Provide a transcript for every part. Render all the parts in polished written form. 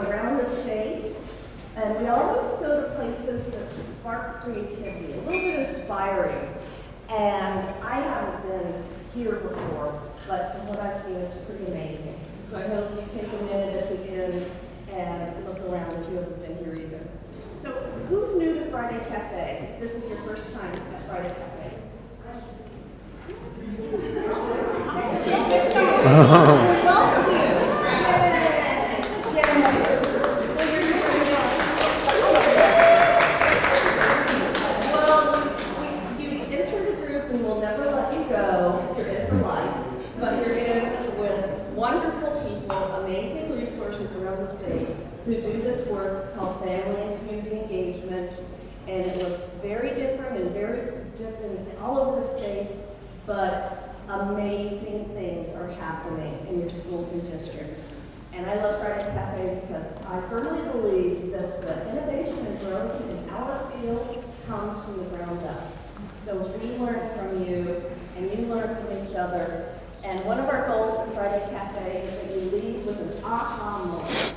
around the state, and we always go to places that spark creativity, a little bit inspiring. And I haven't been here before, but from what I've seen, it's pretty amazing. So I hope you take a minute at the end and look around if you haven't been here either. So who's new to Friday Cafe? This is your first time at Friday Cafe. Welcome you. Well, you entered a group and we'll never let you go. You're in it for life. But you're in it with wonderful people, amazing resources around the state who do this work called family and community engagement. And it looks very different all over the state, but amazing things are happening in your schools and districts. And I love Friday Cafe because I firmly believe that the innovation and growth in our field comes from the ground up. So we learn from you, and you learn from each other. And one of our goals at Friday Cafe is that you leave with an aha moment.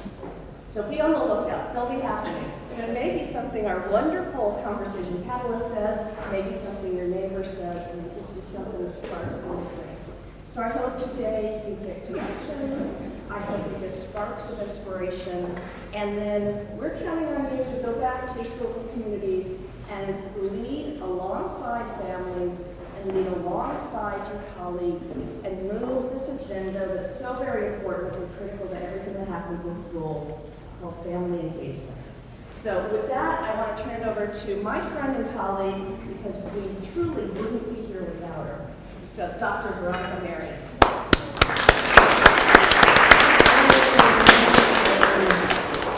So be on the lookout. They'll be happening. And it may be something our wonderful conversation catalyst says, maybe something your neighbor says, and it just be something that sparks something. So I hope today you get connections. I hope you get sparks of inspiration. And then we're counting on you to go back to your schools and communities and lead alongside families and lead alongside your colleagues and move this agenda that's so very important and critical to everything that happens in schools, called family engagement. So with that, I want to turn it over to my friend and colleague, because we truly wouldn't be here without her. So Dr. Veronica Marion.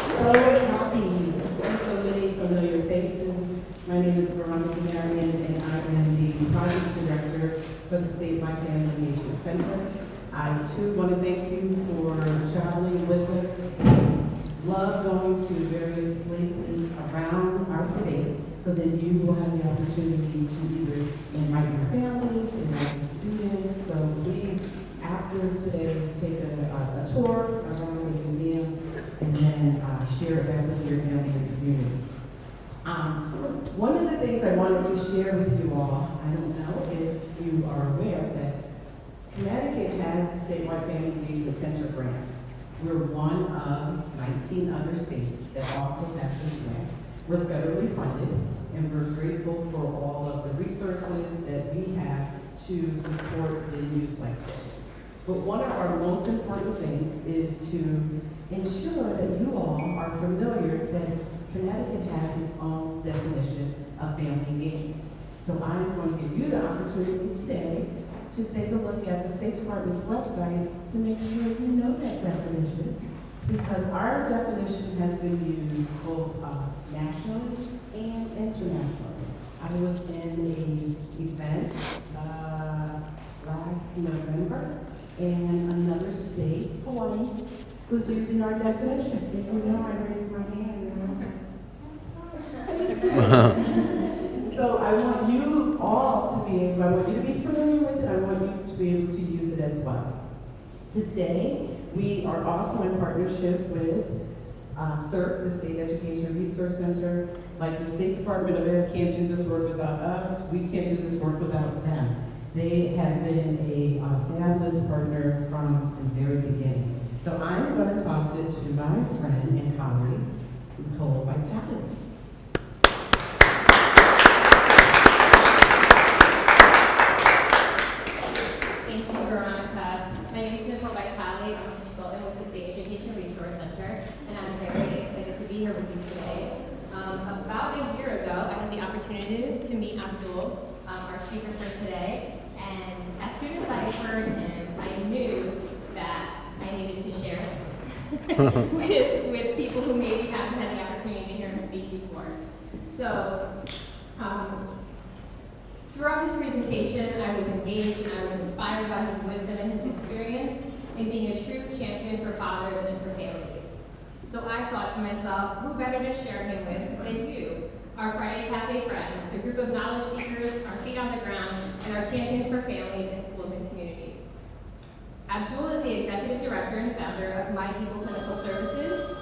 So happy to see so many familiar faces. My name is Veronica Marion, and I am the project director for the State My Family Engagement Center. I too want to thank you for traveling with us. Love going to various places around our state so that you will have the opportunity to either invite your families, invite the students. So please, after today, take a tour around the museum and then share it back with your family and community. One of the things I wanted to share with you all, I don't know if you are aware that Connecticut has the Statewide Family Engagement Center grant. We're one of 19 other states that also have this grant. We're federally funded, and we're grateful for all of the resources that we have to support venues like this. But one of our most important things is to ensure that you all are familiar that Connecticut has its own definition of family engagement. So I'm going to give you the opportunity today to take a look at the State Department's website to make sure you know that definition, because our definition has been used both nationally and internationally. I was in an event last November, and another state, Hawaii, was using our definition. If you know, I raised my hand and I was like, that's fine. So I want you all to be able, I want you to be familiar with it. I want you to be able to use it as well. Today, we are also in partnership with SERC, the State Education Resource Center. Like the State Department of Ed can't do this work without us, we can't do this work without them. They have been a fabulous partner from the very beginning. So I'm going to toss it to my friend and colleague, Nicole Vitale. Thank you, Veronica. My name is Nicole Vitale. I'm a consultant with the State Education Resource Center, and I'm very excited to be here with you today. About a year ago, I had the opportunity to meet Abdul, our speaker for today, and as soon as I heard him, I knew that I needed to share with people who maybe haven't had the opportunity to hear him speak before. So, throughout his presentation, I was engaged and I was inspired by his wisdom and his experience in being a true champion for fathers and for families. So I thought to myself, who better to share him with than you, our Friday Cafe friends, a group of knowledge seekers, our feet on the ground, and our champion for families in schools and communities. Abdul is the executive director and founder of My People Clinical Services,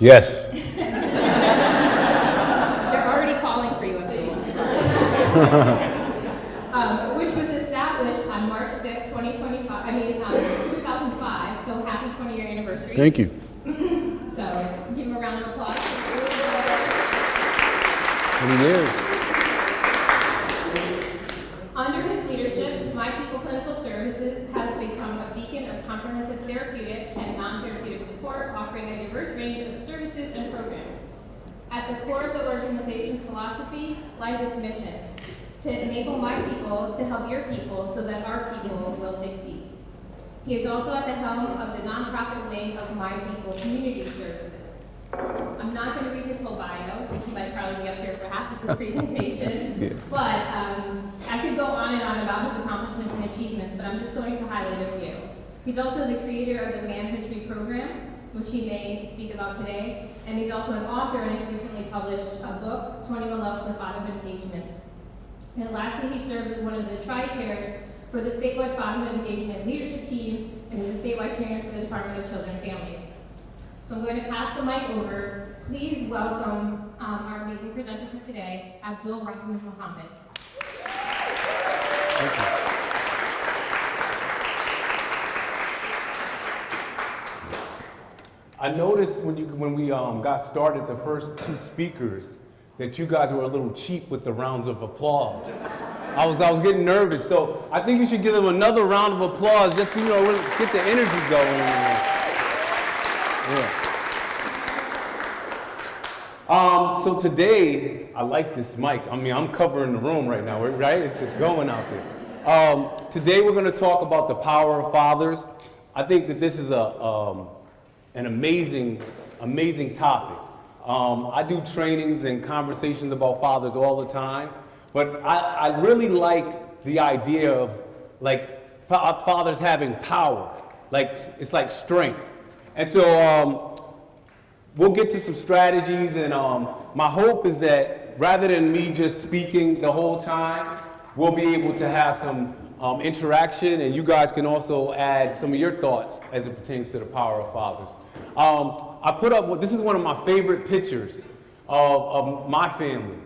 Yes. They're already calling for you at the moment. Which was established on March 5th, 2005. So happy 20-year anniversary. Thank you. So give him a round of applause. 20 years. Under his leadership, My People Clinical Services has become a beacon of comprehensive therapeutic and non-therapeutic support, offering a diverse range of services and programs. At the core of the organization's philosophy lies its mission: to enable my people to help your people so that our people will succeed. He is also at the helm of the nonprofit wing of My People Community Services. I'm not going to read his whole bio because I'd probably be up here for half of his presentation, but I could go on and on about his accomplishments and achievements, but I'm just going to highlight a few. He's also the creator of the Manhood Tree program, which he may speak about today, and he's also an author and has recently published a book, 21 Levels of Fatherhood Engagement. And lastly, he serves as one of the tri-chairs for the statewide Fatherhood Engagement Leadership Team and is a statewide trainer for the Department of Children and Families. So I'm going to pass the mic over. Please welcome our amazing presenter for today, Abdul Rahman Mohammed. Thank you. I noticed when we got started, the first two speakers, that you guys were a little cheap with the rounds of applause. I was getting nervous, so I think you should give them another round of applause, just really get the energy going. Yeah. So today, I like this mic. I mean, I'm covering the room right now, right? It's just going out there. Today we're going to talk about the power of fathers. I think that this is an amazing topic. I do trainings and conversations about fathers all the time, but I really like the idea of fathers having power. It's like strength. And so we'll get to some strategies, and my hope is that rather than me just speaking the whole time, we'll be able to have some interaction, and you guys can also add some of your thoughts as it pertains to the power of fathers. I put up, this is one of my favorite pictures of my family.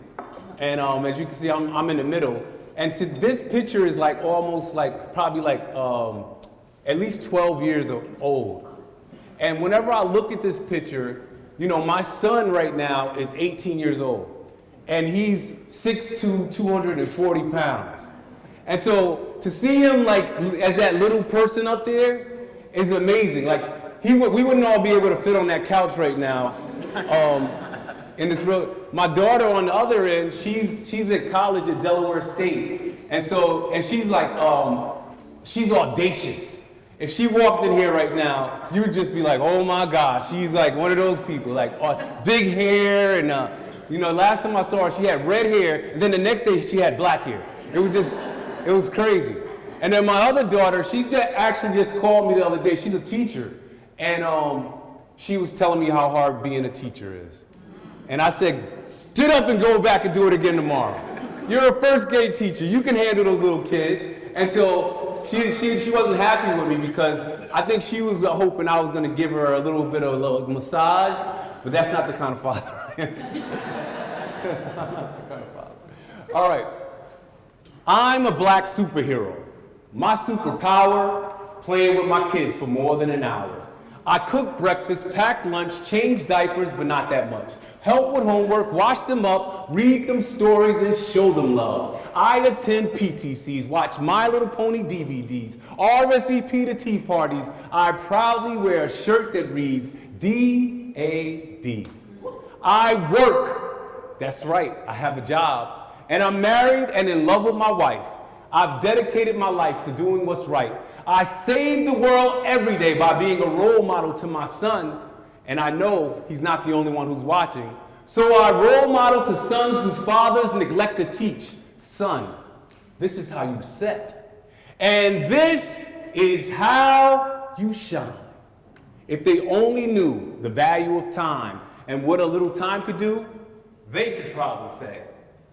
And as you can see, I'm in the middle. And so this picture is probably at least 12 years old. And whenever I look at this picture, my son right now is 18 years old. And he's 6'2", 240 pounds. And so to see him as that little person up there is amazing. We wouldn't all be able to fit on that couch right now. In this room. My daughter on the other end, she's at college at Delaware State. And she's she's audacious. If she walked in here right now, you'd just be like, oh my gosh, she's like one of those people, big hair, and last time I saw her, she had red hair, and then the next day she had black hair. It was crazy. And then my other daughter, she actually just called me the other day. She's a teacher, and she was telling me how hard being a teacher is. And I said, get up and go back and do it again tomorrow. You're a first grade teacher. You can handle those little kids. And so she wasn't happy with me because I think she was hoping I was going to give her a little bit of a massage, but that's not the kind of father I am. All right. I'm a black superhero. My superpower, playing with my kids for more than an hour. I cook breakfast, pack lunch, change diapers, but not that much. Help with homework, wash them up, read them stories, and show them love. I attend PTCs, watch My Little Pony DVDs, RSVP to tea parties. I proudly wear a shirt that reads D-A-D. I work. That's right, I have a job. And I'm married and in love with my wife. I've dedicated my life to doing what's right. I save the world every day by being a role model to my son, and I know he's not the only one who's watching. So I role model to sons whose fathers neglect to teach. Son, this is how you set. And this is how you shine. If they only knew the value of time and what a little time could do, they could probably say,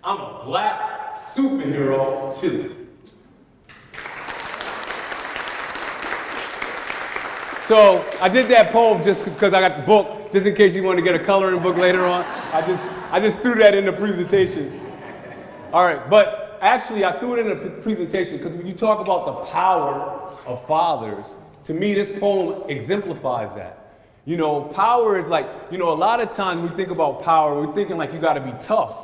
I'm a black superhero too. So I did that poem just because I got the book, just in case you want to get a coloring book later on. I just threw that in the presentation. All right, but actually I threw it in the presentation because when you talk about the power of fathers, to me this poem exemplifies that. You know, power is like, you know, a lot of times we think about power, we're thinking like you got to be tough.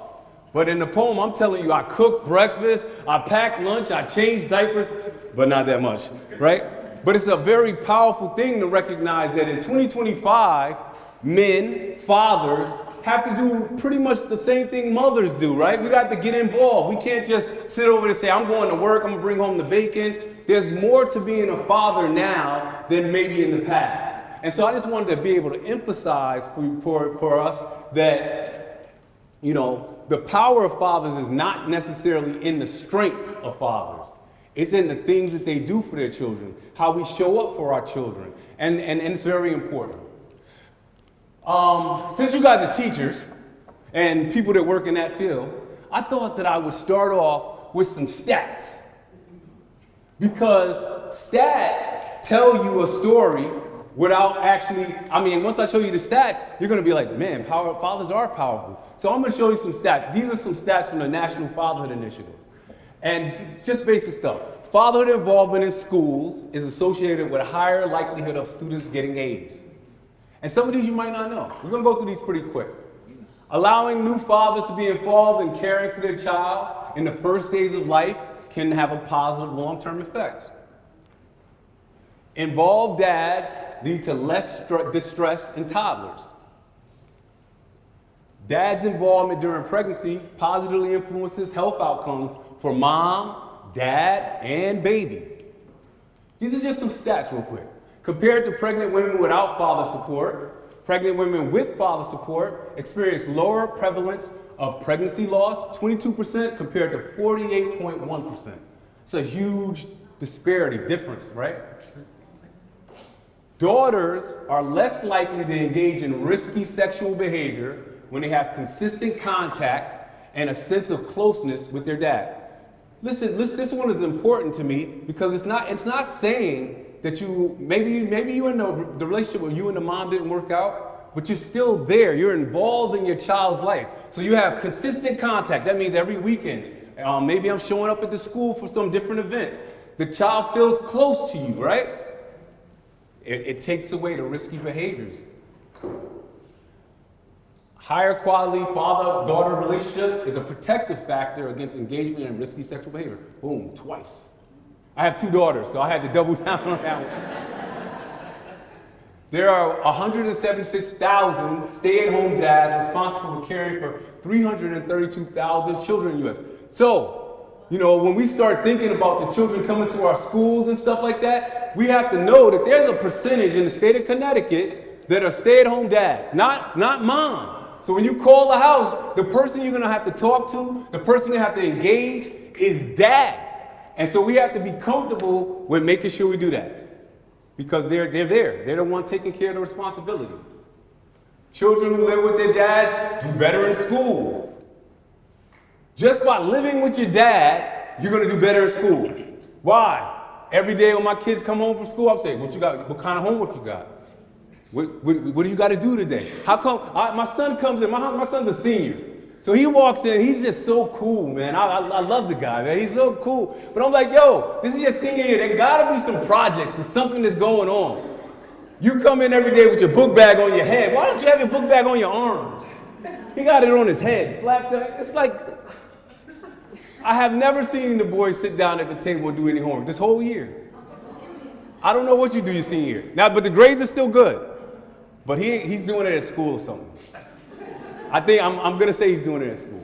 But in the poem, I'm telling you, I cook breakfast, I pack lunch, I change diapers, but not that much, right? But it's a very powerful thing to recognize that in 2025, men, fathers, have to do pretty much the same thing mothers do, right? We got to get involved. We can't just sit over and say, I'm going to work, I'm going to bring home the bacon. There's more to being a father now than maybe in the past. And so I just wanted to be able to emphasize for us that, you know, the power of fathers is not necessarily in the strength of fathers. It's in the things that they do for their children, how we show up for our children. And it's very important. Since you guys are teachers and people that work in that field, I thought that I would start off with some stats. Because stats tell you a story without actually, I mean, once I show you the stats, you're going to be like, man, fathers are powerful. So I'm going to show you some stats. These are some stats from the National Fatherhood Initiative. And just basic stuff. Fatherhood involvement in schools is associated with a higher likelihood of students getting A's. And some of these you might not know. We're going to go through these pretty quick. Allowing new fathers to be involved in caring for their child in the first days of life can have a positive long-term effect. Involved dads lead to less distress in toddlers. Dad's involvement during pregnancy positively influences health outcomes for mom, dad, and baby. These are just some stats real quick. Compared to pregnant women without father support, pregnant women with father support experience lower prevalence of pregnancy loss, 22% compared to 48.1%. It's a huge disparity, difference, right? Daughters are less likely to engage in risky sexual behavior when they have consistent contact and a sense of closeness with their dad. Listen, this one is important to me because it's not saying that maybe you in the relationship where you and the mom didn't work out, but you're still there. You're involved in your child's life. So you have consistent contact. That means every weekend. Maybe I'm showing up at the school for some different events. The child feels close to you, right? It takes away the risky behaviors. Higher quality father-daughter relationship is a protective factor against engagement in risky sexual behavior. Boom, twice. I have 2 daughters, so I had to double down on that one. There are 176,000 stay-at-home dads responsible for caring for 332,000 children in the U.S. So, you know, when we start thinking about the children coming to our schools and stuff like that, we have to know that there's a percentage in the state of Connecticut that are stay-at-home dads, not mom. So when you call the house, the person you're going to have to talk to, the person you have to engage is dad. And so we have to be comfortable with making sure we do that because they're there. They're the one taking care of the responsibility. Children who live with their dads do better in school. Just by living with your dad, you're going to do better in school. Why? Every day when my kids come home from school, I'm saying, what you got? What kind of homework you got? What do you got to do today? How come my son comes in? My son's a senior. So he walks in, he's just so cool, man. I love the guy, man. He's so cool. But I'm like, yo, this is your senior year. There got to be some projects or something that's going on. You come in every day with your book bag on your head. Why don't you have your book bag on your arms? He got it on his head. Flapped up. It's like, I have never seen the boy sit down at the table and do any homework this whole year. I don't know what you do your senior year. Now, but the grades are still good. But he's doing it at school or something. I think I'm going to say he's doing it at school.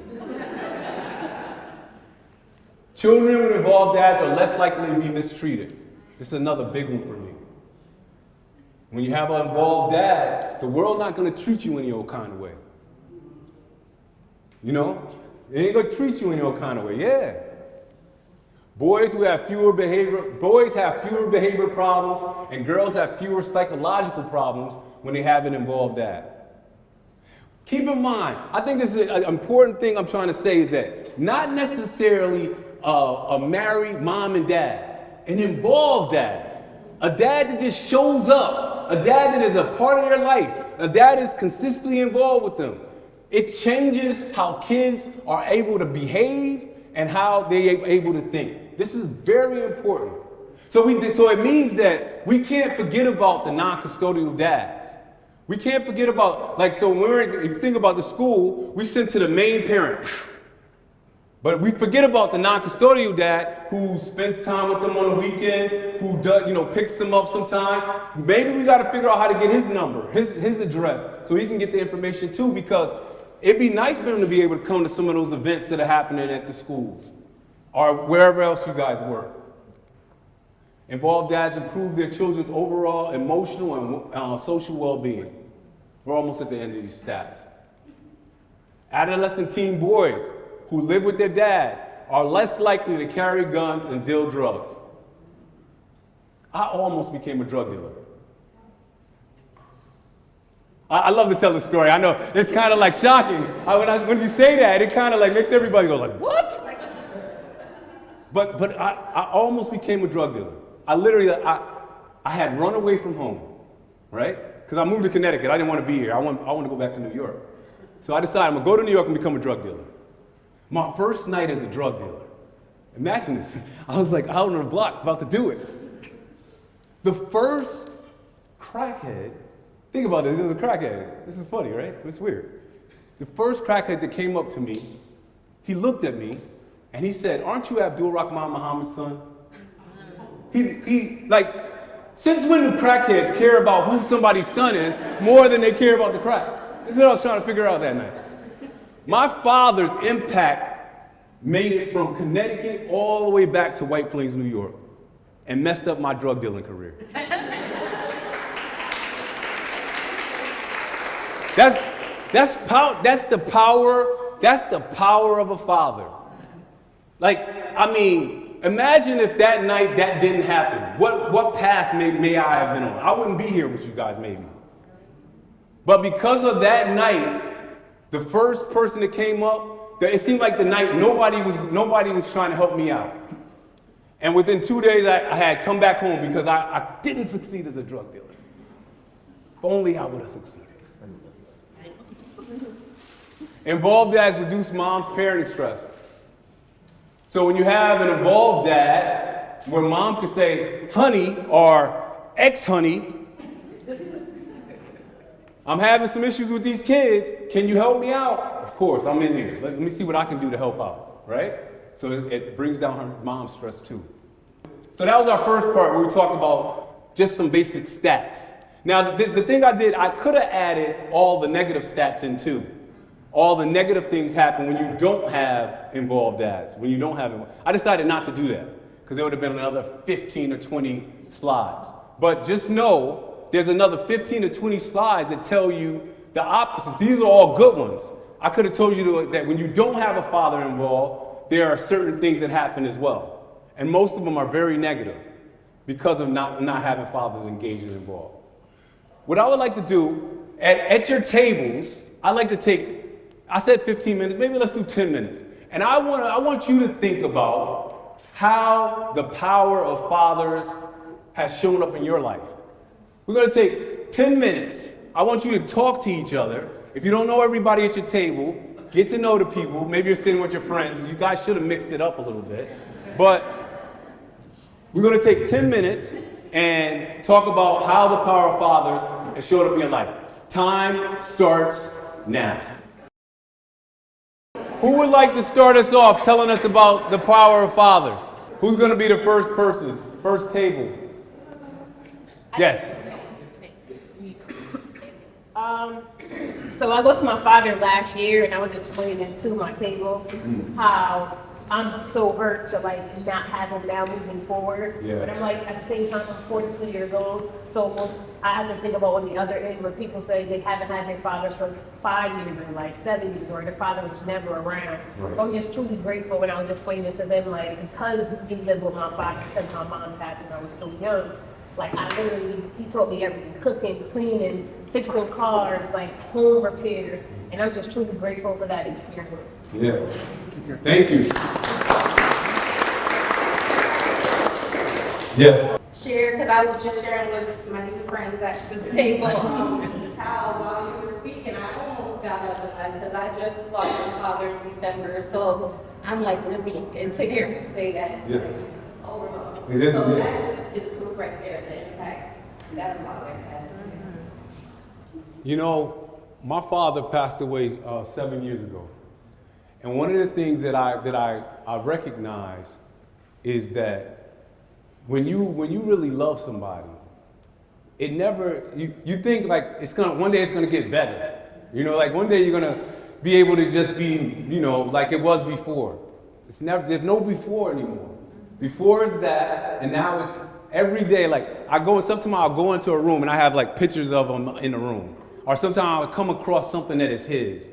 Children with involved dads are less likely to be mistreated. This is another big one for me. When you have an involved dad, the world's not going to treat you any old kind of way. You know? It ain't going to treat you any old kind of way. Yeah. Boys have fewer behavior problems, and girls have fewer psychological problems when they have an involved dad. Keep in mind, I think this is an important thing I'm trying to say is that not necessarily a married mom and dad, an involved dad, a dad that just shows up a dad that is a part of their life, a dad is consistently involved with them, it changes how kids are able to behave and how they're able to think. This is very important. So it means that we can't forget about the non-custodial dads. We can't forget about, like, so if you think about the school, we send to the main parent. But we forget about the non-custodial dad who spends time with them on the weekends, who does, picks them up sometime. Maybe we got to figure out how to get his number, his address, so he can get the information too, because it'd be nice for him to be able to come to some of those events that are happening at the schools or wherever else you guys work. Involved dads improve their children's overall emotional and social well-being. We're almost at the end of these stats. Adolescent teen boys who live with their dads are less likely to carry guns and deal drugs. I almost became a drug dealer. I love to tell the story. I know it's kind of like shocking. When you say that, it kind of like makes everybody go like, what? But I almost became a drug dealer. I had run away from home, right? Because I moved to Connecticut. I didn't want to be here. I want to go back to New York. So I decided I'm going to go to New York and become a drug dealer. My first night as a drug dealer. Imagine this. I was like out on the block about to do it. The first crackhead, think about this, it was a crackhead. This is funny, right? It's weird. The first crackhead that came up to me, he looked at me and he said, "Aren't you Abdul Rahman Muhammad's son?" He since when do crackheads care about who somebody's son is more than they care about the crack? That's what I was trying to figure out that night. My father's impact made it from Connecticut all the way back to White Plains, New York, and messed up my drug dealing career. That's the power of a father. Imagine if that night that didn't happen. What path may I have been on? I wouldn't be here with you guys, maybe. But because of that night, the first person that came up, it seemed like the night nobody was trying to help me out. And within 2 days, I had come back home because I didn't succeed as a drug dealer. If only I would have succeeded. Involved dads reduce mom's parenting stress. So when you have an involved dad, where mom could say, "Honey," or "Ex-honey, I'm having some issues with these kids. Can you help me out?" Of course, I'm in here. Let me see what I can do to help out, right? So it brings down her mom's stress too. So that was our first part where we talked about just some basic stats. Now, the thing I did, I could have added all the negative stats in too. All the negative things happen when you don't have involved dads, I decided not to do that because there would have been another 15 or 20 slides. But just know there's another 15 or 20 slides that tell you the opposites. These are all good ones. I could have told you that when you don't have a father involved, there are certain things that happen as well. And most of them are very negative because of not having fathers engaged and involved. What I would like to do, at your tables, I said 15 minutes, maybe let's do 10 minutes. And I want you to think about how the power of fathers has shown up in your life. We're gonna take 10 minutes. I want you to talk to each other. If you don't know everybody at your table, get to know the people. Maybe you're sitting with your friends. You guys should have mixed it up a little bit. But we're gonna take 10 minutes and talk about how the power of fathers has showed up in your life. Time starts now. Who would like to start us off telling us about the power of fathers? Who's going to be the first person, first table? Yes. So I lost my father last year, and I was explaining to my table how I'm so hurt to not have him now moving forward. Yeah. But I'm at the same time, I'm 42 years old, so I have to think about on the other end where people say they haven't had their fathers for 5 years or 7 years, or their father was never around. Right. So I'm just truly grateful when I was explaining this to them, because he lived with my father, because my mom passed when I was so young. He taught me everything: cooking, cleaning, fixing cars, home repairs, and I'm just truly grateful for that experience. Yeah. Thank you. Yes. share, because I was just sharing with my new friends at this table, how while you were speaking, I almost got up because I just lost my father in December, so I'm like really into hearing you say that. Yeah. Overall. It is, So yeah. that just is proof right there, the impact that a father has. You know, my father passed away 7 years ago. And one of the things that I recognize is that when you really love somebody, it never, you think like one day it's gonna get better. You know, like one day you're gonna be able to just be, you know, like it was before. There's no before anymore. Before is that, and now it's every day. Like sometimes I'll go into a room and I have like pictures of him in the room. Or sometimes I'll come across something that is his.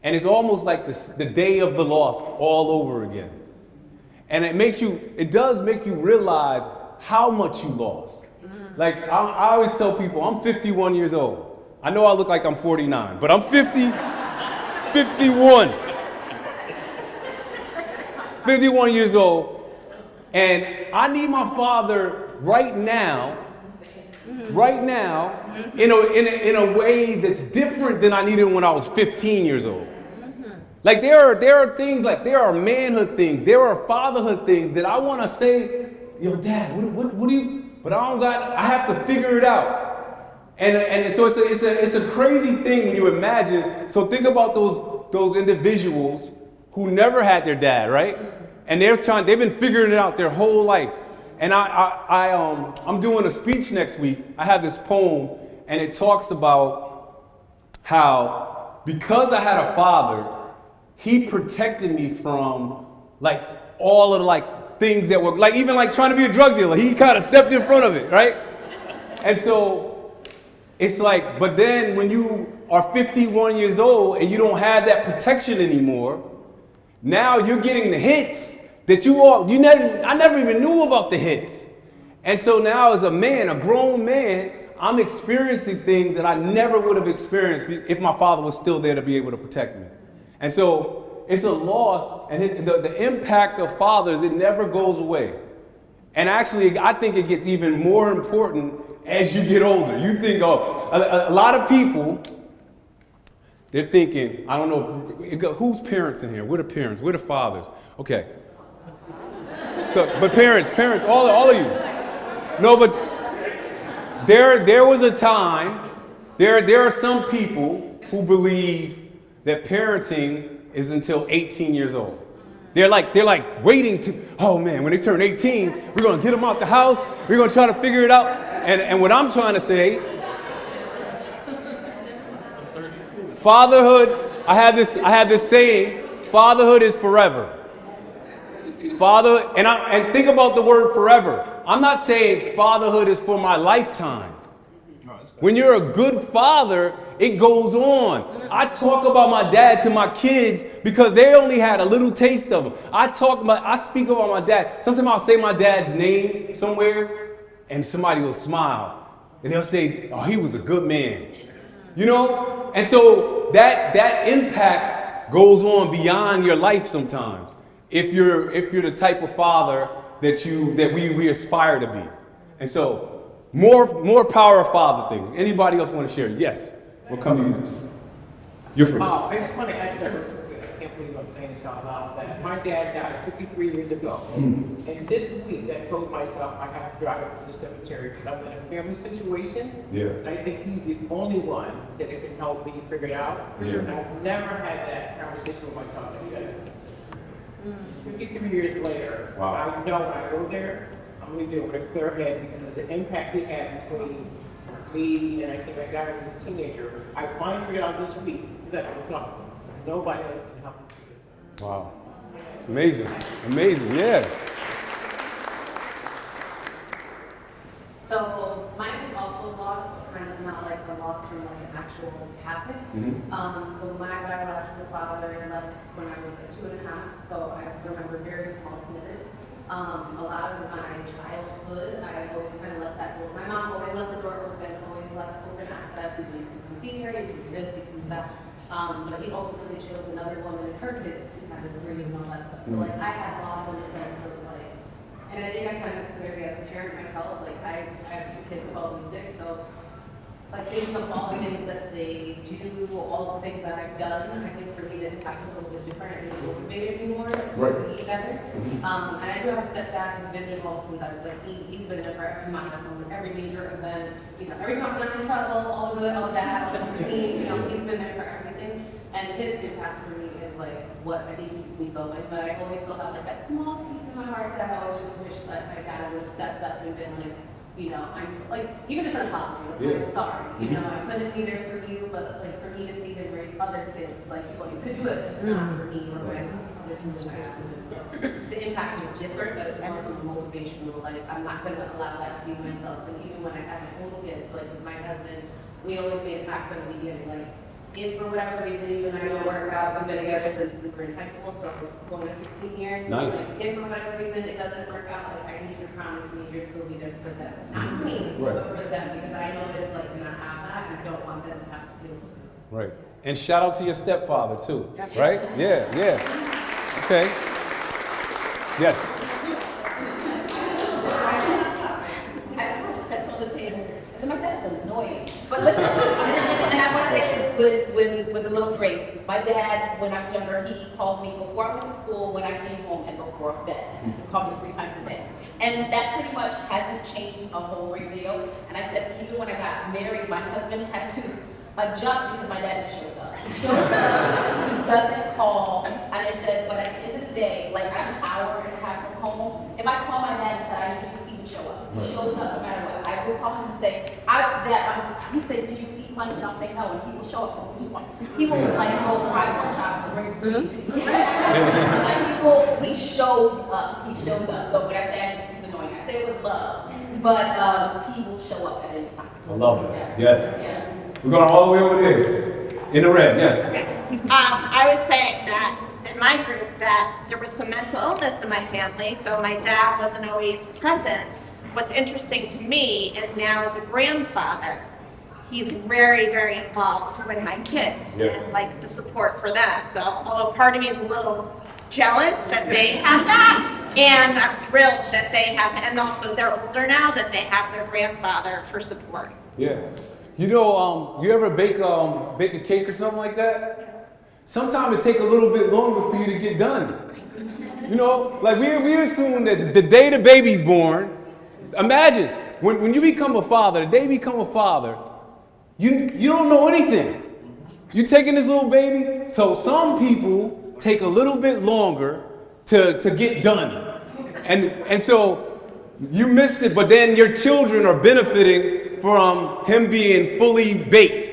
And it's almost like the day of the loss all over again. And it does make you realize how much you lost. Like I always tell people, I'm 51 years old. I know I look like I'm 49, but I'm 51 years old. And I need my father right now, in a way that's different than I needed when I was 15 years old. Like there are things, like there are manhood things, there are fatherhood things that I want to say, yo, Dad, what do you? But I have to figure it out. And so it's a crazy thing when you imagine. So think about those individuals who never had their dad, right? And they've been figuring it out their whole life. And I'm doing a speech next week. I have this poem, and it talks about how because I had a father, he protected me from like all of the like things that were like even like trying to be a drug dealer. He kind of stepped in front of it, right? And so it's like, but then when you are 51 years old and you don't have that protection anymore, now you're getting the hits that I never even knew about the hits. And so now as a man, a grown man, I'm experiencing things that I never would have experienced if my father was still there to be able to protect me. And so it's a loss, and the impact of fathers, it never goes away. And actually, I think it gets even more important as you get older. You think, a lot of people, they're thinking, I don't know, whose parents in here? We're the parents, we're the fathers. Okay. So, but parents, all of you. No, but there was a time, there are some people who believe that parenting is until 18 years old. They're like waiting to, oh man, when they turn 18, we're gonna get them out the house, we're gonna try to figure it out. And what I'm trying to say, fatherhood, I have this saying, fatherhood is forever. Fatherhood, and think about the word forever. I'm not saying fatherhood is for my lifetime. When you're a good father, it goes on. I talk about my dad to my kids because they only had a little taste of him. I speak about my dad. Sometimes I'll say my dad's name somewhere and somebody will smile. And they'll say, oh, he was a good man. You know? And so that impact goes on beyond your life sometimes. If you're the type of father that we aspire to be. And so more power of father things. Anybody else want to share? Yes. We'll come to you next. You're first. I just want to add to that real quick. I can't believe I'm saying this out loud. That my dad died 53 years ago. And this week I told myself I have to drive up to the cemetery because I'm in a family situation. Yeah. And I think he's the only one that can help me figure it out. Yeah. And I've never had that conversation with myself like that. 53 years later, Wow. I know when I go there, I'm going to do it with a clear head because the impact he had between me and I think I got him as a teenager. I finally figured out this week that I was not. Nobody else can help me. Wow. It's amazing. Amazing, yeah. So mine is also a loss, but kind of not like a loss from like an actual passing. So my biological father left when I was like 2.5, so I remember very small snippets. A lot of my childhood, I always kind of left that door. My mom always left the door open, always left open access. You can come see her, you can do this, you can do that. But he ultimately chose another woman and her kids to kind of raise and all that stuff. So like I had loss in the sense of like And I think I kind of experienced it as a parent myself. Like I have 2 kids, 12 and 6, so like thinking of all the things that they do, all the things that I've done, I think for me the impact is a little bit different. I think it motivated me more to be better. And I do have a stepdad who's been involved since I was like 8. He's been there for every milestone, every major event, you know, every time I'm in trouble, all the good, all the bad, all the between, you know, he's been there for everything. And his impact for me is like what I think keeps me going. But I always still have like that small piece in my heart that I always just wish that my dad would have stepped up and been like, you know, like, even just an apology, like, I'm sorry, you know, I couldn't be there for you, but like, for me to see him raise other kids, like, well, you could do it, just not for me, or my other siblings. So, the impact is different, but it's more motivational, like, I'm not gonna allow that to be myself, and even when I had my own kids, like, with my husband, we always made it back from the beginning, like, if for whatever reason you and I don't work out, we've been together since we were in high school, so it's going on 16 years. Nice. So, like, if for whatever reason it doesn't work out, like, I need you to promise me you'll still be there for them. Not for me, but for them, because I know what it's like to not have that, and I don't want them to have to feel this. Right. And shout out to your stepfather too, right? Yeah, yeah. Okay. Yes. I told the table, I said, my dad's annoying. But listen, and I want to say this with a little grace. My dad, when I was younger, he called me before I went to school, when I came home, and before bed. He called me 3 times a day. And that pretty much hasn't changed a whole great deal. And I said, even when I got married, my husband had to adjust because my dad just shows up. He shows up, he doesn't call. And I said, but at the end of the day, like I'm an hour and a half from home. If I call my dad and said I need you, he would show up. He shows up no matter what. I will call him and say, he said, did you feed lunch? And I'll say no, and he will show up. He will like go cry for chops and bring it to me. Like he shows up. He shows up. So when I say he's annoying, I say it with love. But he will show up at any time. I love it. Yeah. Yes. Yes. We're going all the way over there. In the red, yes. I would say that in my group that there was some mental illness in my family, so my dad wasn't always present. What's interesting to me is now as a grandfather, he's very, very involved with my kids and like the support for them. So although part of me is a little jealous that they have that, and I'm thrilled that they have, and also they're older now, that they have their grandfather for support. Yeah. You know, you ever bake a cake or something like that? Sometimes it takes a little bit longer for you to get done. You know, like we assume that the day the baby's born, imagine when you become a father, the day you become a father, you don't know anything. You're taking this little baby, so some people take a little bit longer to get done. And so you missed it, but then your children are benefiting from him being fully baked.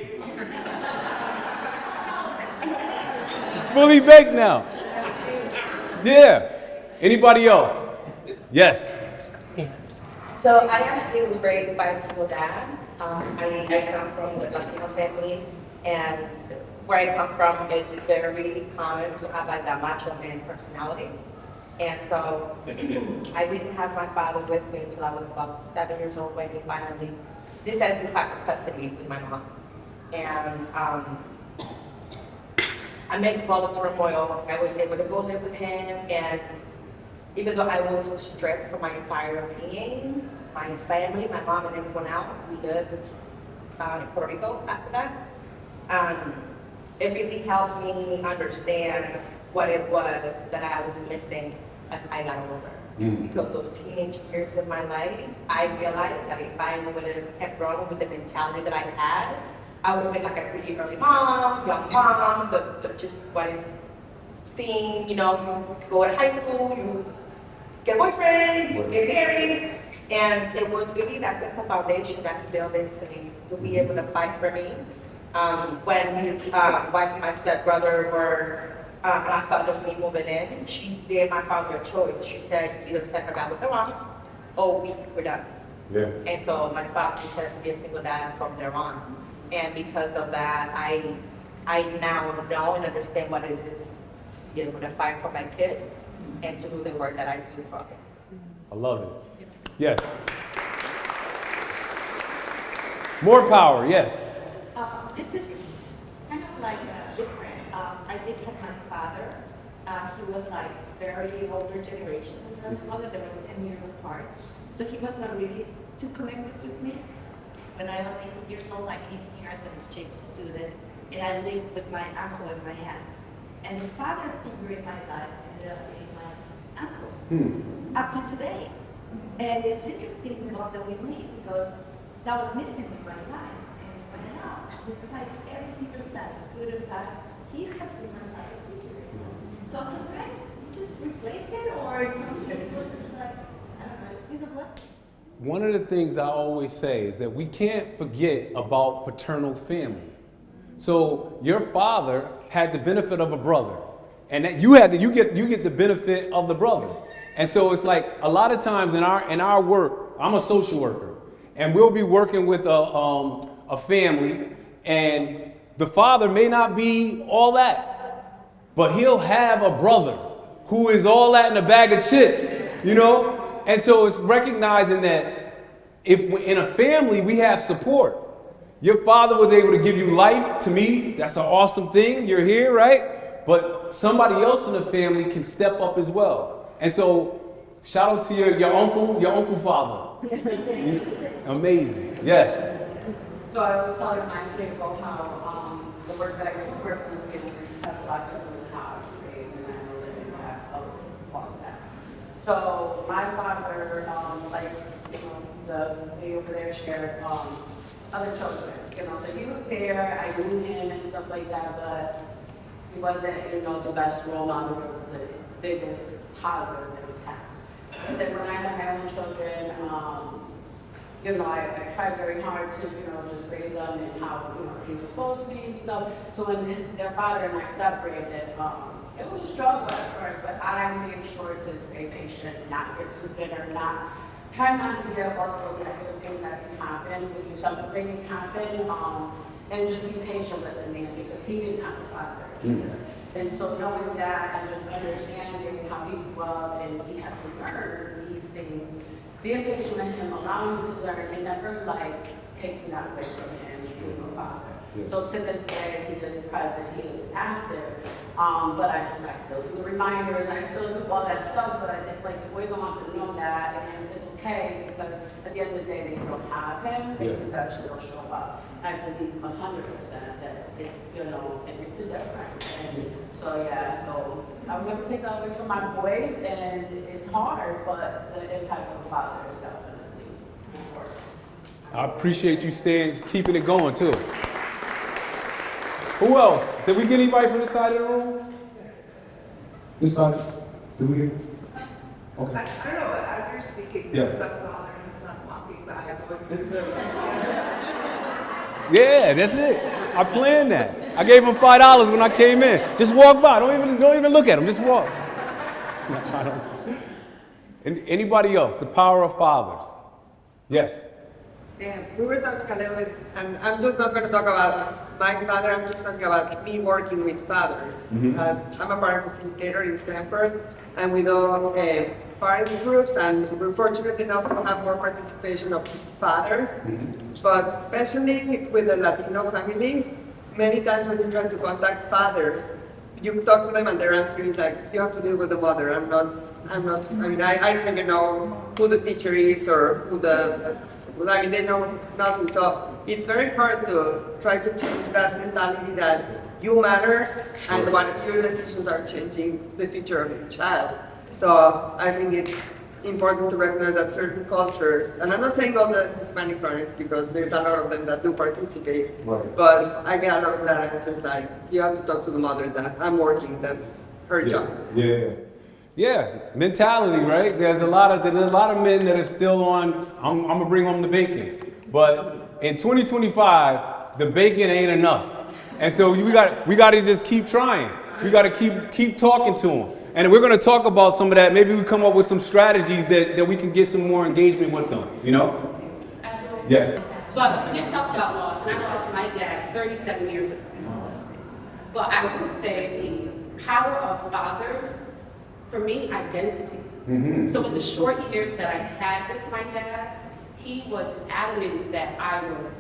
Fully baked now. Yeah. Anybody else? Yes. So I actually was raised by a single dad. I come from a Latino family, and where I come from, it's very common to have like that macho man personality. And so I didn't have my father with me until I was about 7 years old when he finally decided to fight for custody with my mom. And amidst all the turmoil, I was able to go live with him, and even though I was stripped from my entire being, my family, my mom and everyone else, we lived in Puerto Rico after that. It really helped me understand what it was that I was missing as I got older. Because those teenage years of my life, I realized that if I would have kept growing with the mentality that I had, I would have been like a pretty early mom, young mom, but just what is seen, you know, you go to high school, you get a boyfriend, you get married, and it was really that sense of foundation that he built into me to be able to fight for me. When his wife and my stepbrother were knocked out of me moving in, she gave my father a choice. She said, either send her back with her mom, or we're done. Yeah. And so my father decided to be a single dad from there on. And because of that, I now know and understand what it is to be able to fight for my kids and to do the work that I do for them. I love it. Yes. More power, yes. This is kind of like different. I did have my father, he was like very older generation than my mother. They were 10 years apart. So he was not really too connected with me. When I was 18 years old, I came here as an exchange student, and I lived with my uncle and my aunt. And the father figure in my life ended up being my uncle up to today. And it's interesting about the way we meet because that was missing in my life. And now, despite every circumstance, good and bad, he has been my father figure. So sometimes you just replace it or it comes to it was just like, I don't know, he's a blessing. One of the things I always say is that we can't forget about paternal family. So your father had the benefit of a brother, and that you get the benefit of the brother. And so it's like a lot of times in our work, I'm a social worker, and we'll be working with a family, and the father may not be all that, but he'll have a brother who is all that in a bag of chips, you know? And so it's recognizing that if in a family we have support. Your father was able to give you life. To me, that's an awesome thing. You're here, right? But somebody else in the family can step up as well. And so shout out to your uncle father. Amazing. Yes. So I was telling my example how the work that I do work with families has a lot to do with how I was raised, and I know that they have others all of that. So my father, like the lady over there shared other children, so he was there, I knew him and stuff like that, but he wasn't, the best role model or the biggest positive that we had. And then when I had my own children, I tried very hard to, just raise them and how, he was supposed to be and stuff. So when their father and I separated, it was a struggle at first, but I made sure to stay patient, not get too bitter, try not to get all those negative things that can happen when you something can happen, and just be patient with the man because he didn't have a father. And so knowing that and just understanding how he grew up and he had to learn these things, being patient with him, allowing him to learn, and never taking that away from him being a father. So to this day, he is present, he is active, but I still do the reminders, I still do all that stuff, but it's like the boys don't want to know that, and it's okay, because at the end of the day, they still have him, and that still show up. I believe 100% that it's, it makes a difference. And so I'm going to take that away from my boys, and it's hard, but the impact of the father is definitely important. I appreciate you keeping it going too. Who else? Did we get anybody from this side of the room? This side? Did we get? Okay. I don't know, but as you're speaking, yes. Stepfather and his son walking back. Yeah, that's it. I planned that. I gave him $5 when I came in. Just walk by. Don't even look at him. Just walk. No, I don't. Anybody else? The power of fathers. Yes. Yeah, we were talking a little bit, and I'm just not going to talk about my father, I'm just talking about me working with fathers. As I'm a parent facilitator in Stanford, and we do parent groups, and we're fortunate enough to have more participation of fathers, but especially with the Latino families, many times when you try to contact fathers, you talk to them and their answer is like, you have to deal with the mother. I don't even know who the teacher is or who they know nothing. So it's very hard to try to change that mentality that you matter and what your decisions are changing the future of your child. So I think it's important to recognize that certain cultures, and I'm not saying all the Hispanic parents because there's a lot of them that do participate, but I get a lot of that answers like, you have to talk to the mother that I'm working, that's her job. Yeah, mentality, right? There's a lot of men that are still on, I'm gonna bring home the bacon. But in 2025, the bacon ain't enough. And so we gotta just keep trying. We gotta keep talking to them. And we're gonna talk about some of that. Maybe we come up with some strategies that we can get some more engagement with them, Yes. So I did talk about loss, and I lost my dad 37 years ago. But I would say the power of fathers, for me, identity. So in the short years that I had with my dad, he was adamant that I was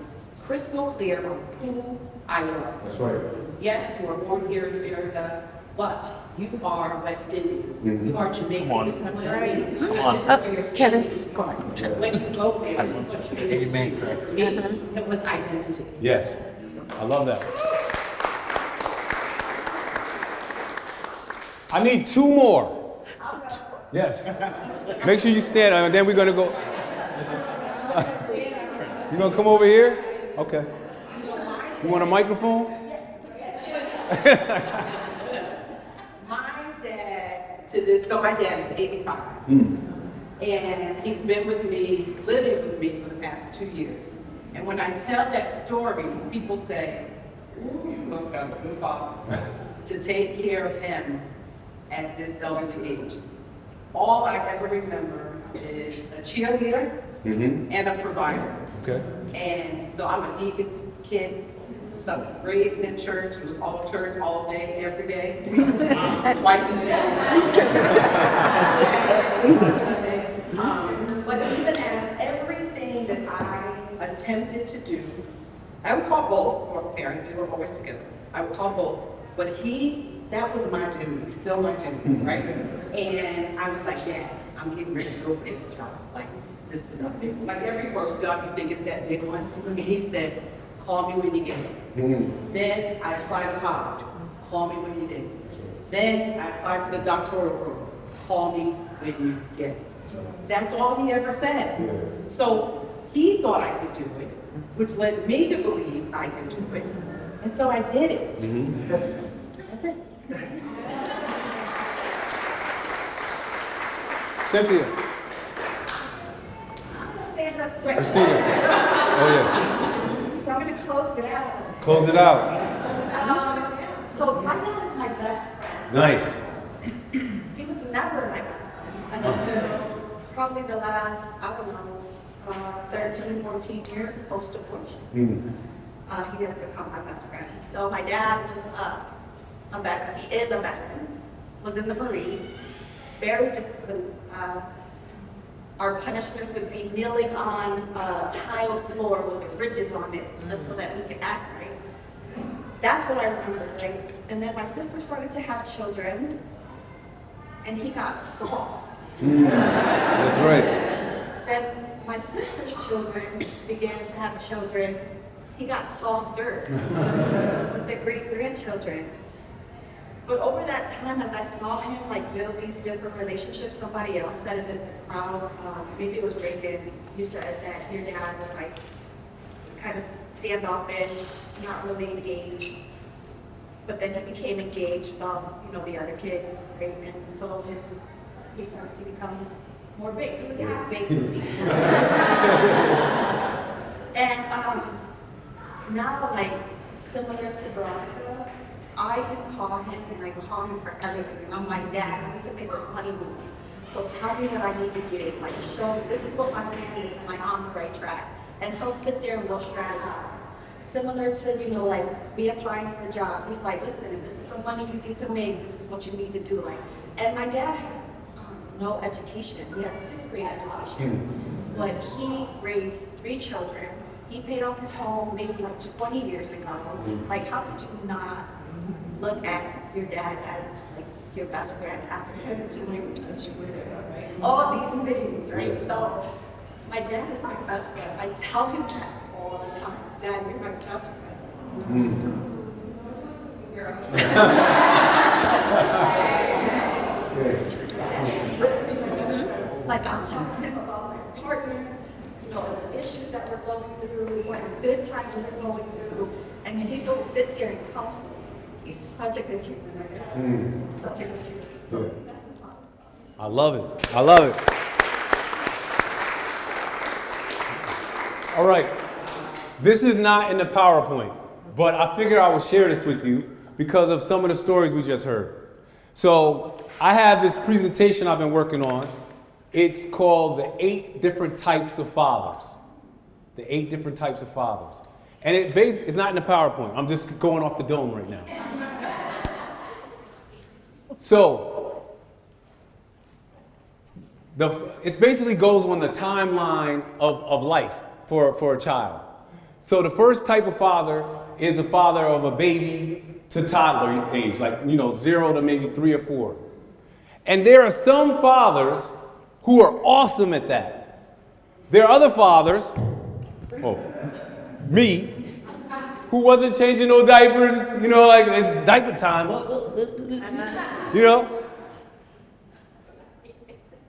crystal clear on who I was. That's right. Yes, you were born here in America. but you are West Indian. You are Jamaican. This is what it means. This is where your Kevin. family is from. When you go there, this is what you do. For me, it was identity. Yes, I love that. I need 2 more. Yes. Make sure you stand, and then we're gonna go. You gonna come over here? Okay. You want a microphone? My dad, so my dad is 85. And he's been with me, living with me for the past 2 years. And when I tell that story, people say, ooh, you must have a good father to take care of him at this elderly age. All I ever remember is a cheerleader and a provider. Okay. And so I'm a deacon's kid. So I was raised in church. It was all church, all day, every day. Twice a day. But even as everything that I attempted to do, I would call both my parents, they were always together. I would call both. But that was my duty, still my duty, right? And I was like, Dad, I'm getting ready to go for this job. Like, this is a big one. Like every first job, you think it's that big one. And he said, call me when you get it. Then I applied to college. Call me when you get it. Then I applied for the doctoral program. Call me when you get it. That's all he ever said. So he thought I could do it, which led me to believe I could do it. And so I did it. That's it. Cynthia. Christina. Oh yeah. So I'm going to close it out. Close it out. So my dad is my best friend. Nice. He was never my best friend until probably the last, I don't know, 13, 14 years post-divorce. He has become my best friend. So my dad was a veteran. He is a veteran. Was in the Marines. Very disciplined. Our punishments would be kneeling on a tiled floor with the ridges on it, just so that we could act right. That's what I remember, right? And then my sister started to have children, and he got soft. That's right. Then my sister's children began to have children. He got softer with the great-grandchildren. But over that time, as I saw him like build these different relationships, somebody else said it in the crowd, maybe it was Reagan, you said that your dad was like kind of standoffish, not really engaged. But then he became engaged with the other kids, right? And so he started to become more baked. He was half baked with me. And now, like, similar to Veronica, I can call him and I call him for everything. And I'm like, Dad, I need to make this money move. So tell me what I need to do. Like, show me, this is what my plan is, am I on the right track? And he'll sit there and we'll strategize. Similar to, like, me applying for a job. He's like, listen, this is the money you need to make. This is what you need to do. Like, and my dad has no education. He has a 6th grade education. But he raised 3 children. He paid off his home maybe like 20 years ago. Like, how could you not look at your dad as like your best friend after him doing all these things, right? So my dad is my best friend. I tell him that all the time. Dad, you're my best friend. Like, I'll talk to him about my partner, the issues that we're going through, what good times we're going through, and then he'll sit there and counsel me. He's such a good human. Such a good human. So that's the problem. I love it. I love it. All right. This is not in the PowerPoint, but I figured I would share this with you because of some of the stories we just heard. So I have this presentation I've been working on. It's called The 8 Different Types of Fathers. The 8 Different Types of Fathers. And it's not in the PowerPoint. I'm just going off the dome right now. So, it basically goes on the timeline of life for a child. So the first type of father is a father of a baby to toddler age, like, 0 to maybe 3 or 4. And there are some fathers who are awesome at that. There are other fathers, me, who wasn't changing no diapers, like it's diaper time,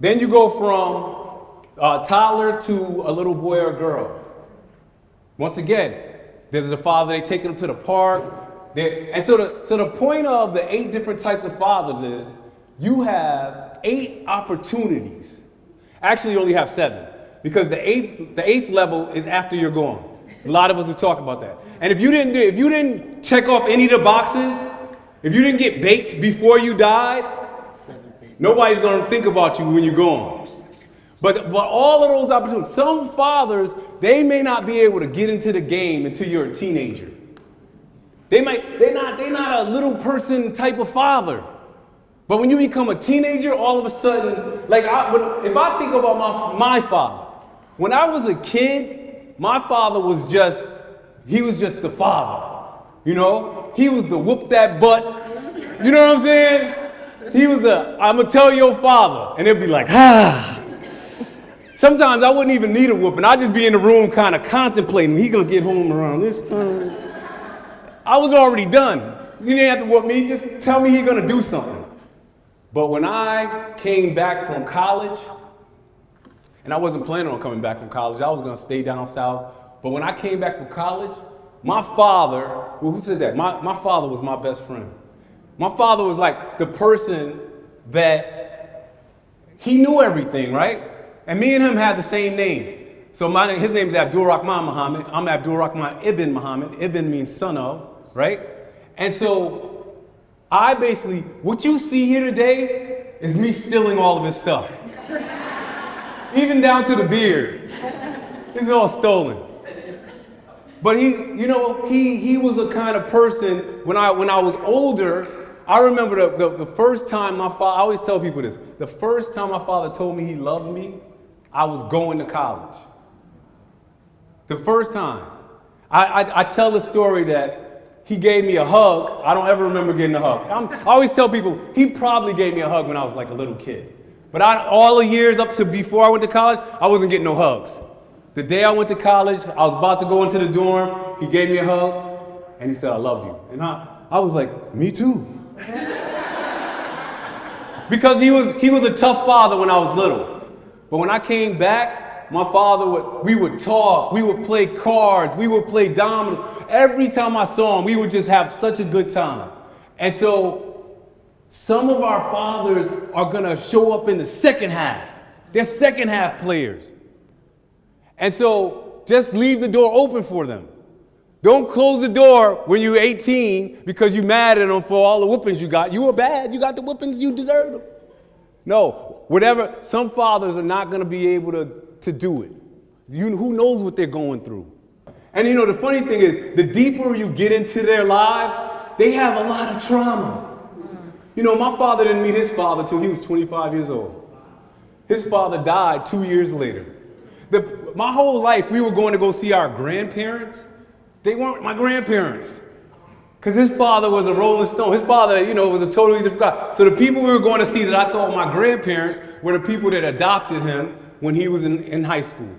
Then you go from a toddler to a little boy or girl. Once again, there's a father, they take them to the park. And so the point of the 8 different types of fathers is you have 8 opportunities. Actually, you only have 7, because the eighth level is after you're gone. A lot of us will talk about that. And if you didn't check off any of the boxes, if you didn't get baked before you died, nobody's going to think about you when you're gone. But all of those opportunities, some fathers, they may not be able to get into the game until you're a teenager. They're not a little person type of father. But when you become a teenager, all of a sudden, if I think about my father, when I was a kid, my father was just the father. He was the whoop that butt. You know what I'm saying? He was I'm going to tell your father. And it'd be like, Sometimes I wouldn't even need a whooping. I'd just be in the room kind of contemplating. He going to get home around this time. I was already done. You didn't have to whoop me. Just tell me he's going to do something. But when I came back from college, and I wasn't planning on coming back from college. I was going to stay down south. But when I came back from college, my father, who said that? My father was my best friend. My father was like the person that he knew everything, right? And me and him had the same name. So his name is Abdul Rahman Muhammad. I'm Abdul Rahman Ibn Muhammad. Ibn means son of, right? And so what you see here today is me stealing all of his stuff. Even down to the beard. This is all stolen. But he was a kind of person, when I was older, I remember the first time my father, I always tell people this, the first time my father told me he loved me, I was going to college. The first time. I tell the story that he gave me a hug. I don't ever remember getting a hug. I always tell people, he probably gave me a hug when I was like a little kid. But all the years up to before I went to college, I wasn't getting no hugs. The day I went to college, I was about to go into the dorm. He gave me a hug, and he said, "I love you." And I was like, "Me too." Because he was a tough father when I was little. But when I came back, my father we would talk, we would play cards, we would play dominoes. Every time I saw him, we would just have such a good time. And so some of our fathers are going to show up in the second half. They're second half players. And so just leave the door open for them. Don't close the door when you're 18 because you're mad at them for all the whoopings you got. You were bad. You got the whoopings. You deserved them. No, whatever. Some fathers are not going to be able to do it. Who knows what they're going through? And the funny thing is, the deeper you get into their lives, they have a lot of trauma. My father didn't meet his father till he was 25 years old. His father died 2 years later. My whole life, we were going to go see our grandparents. They weren't my grandparents. Because his father was a Rolling Stone. His father, was a totally different guy. So the people we were going to see that I thought were my grandparents were the people that adopted him when he was in high school.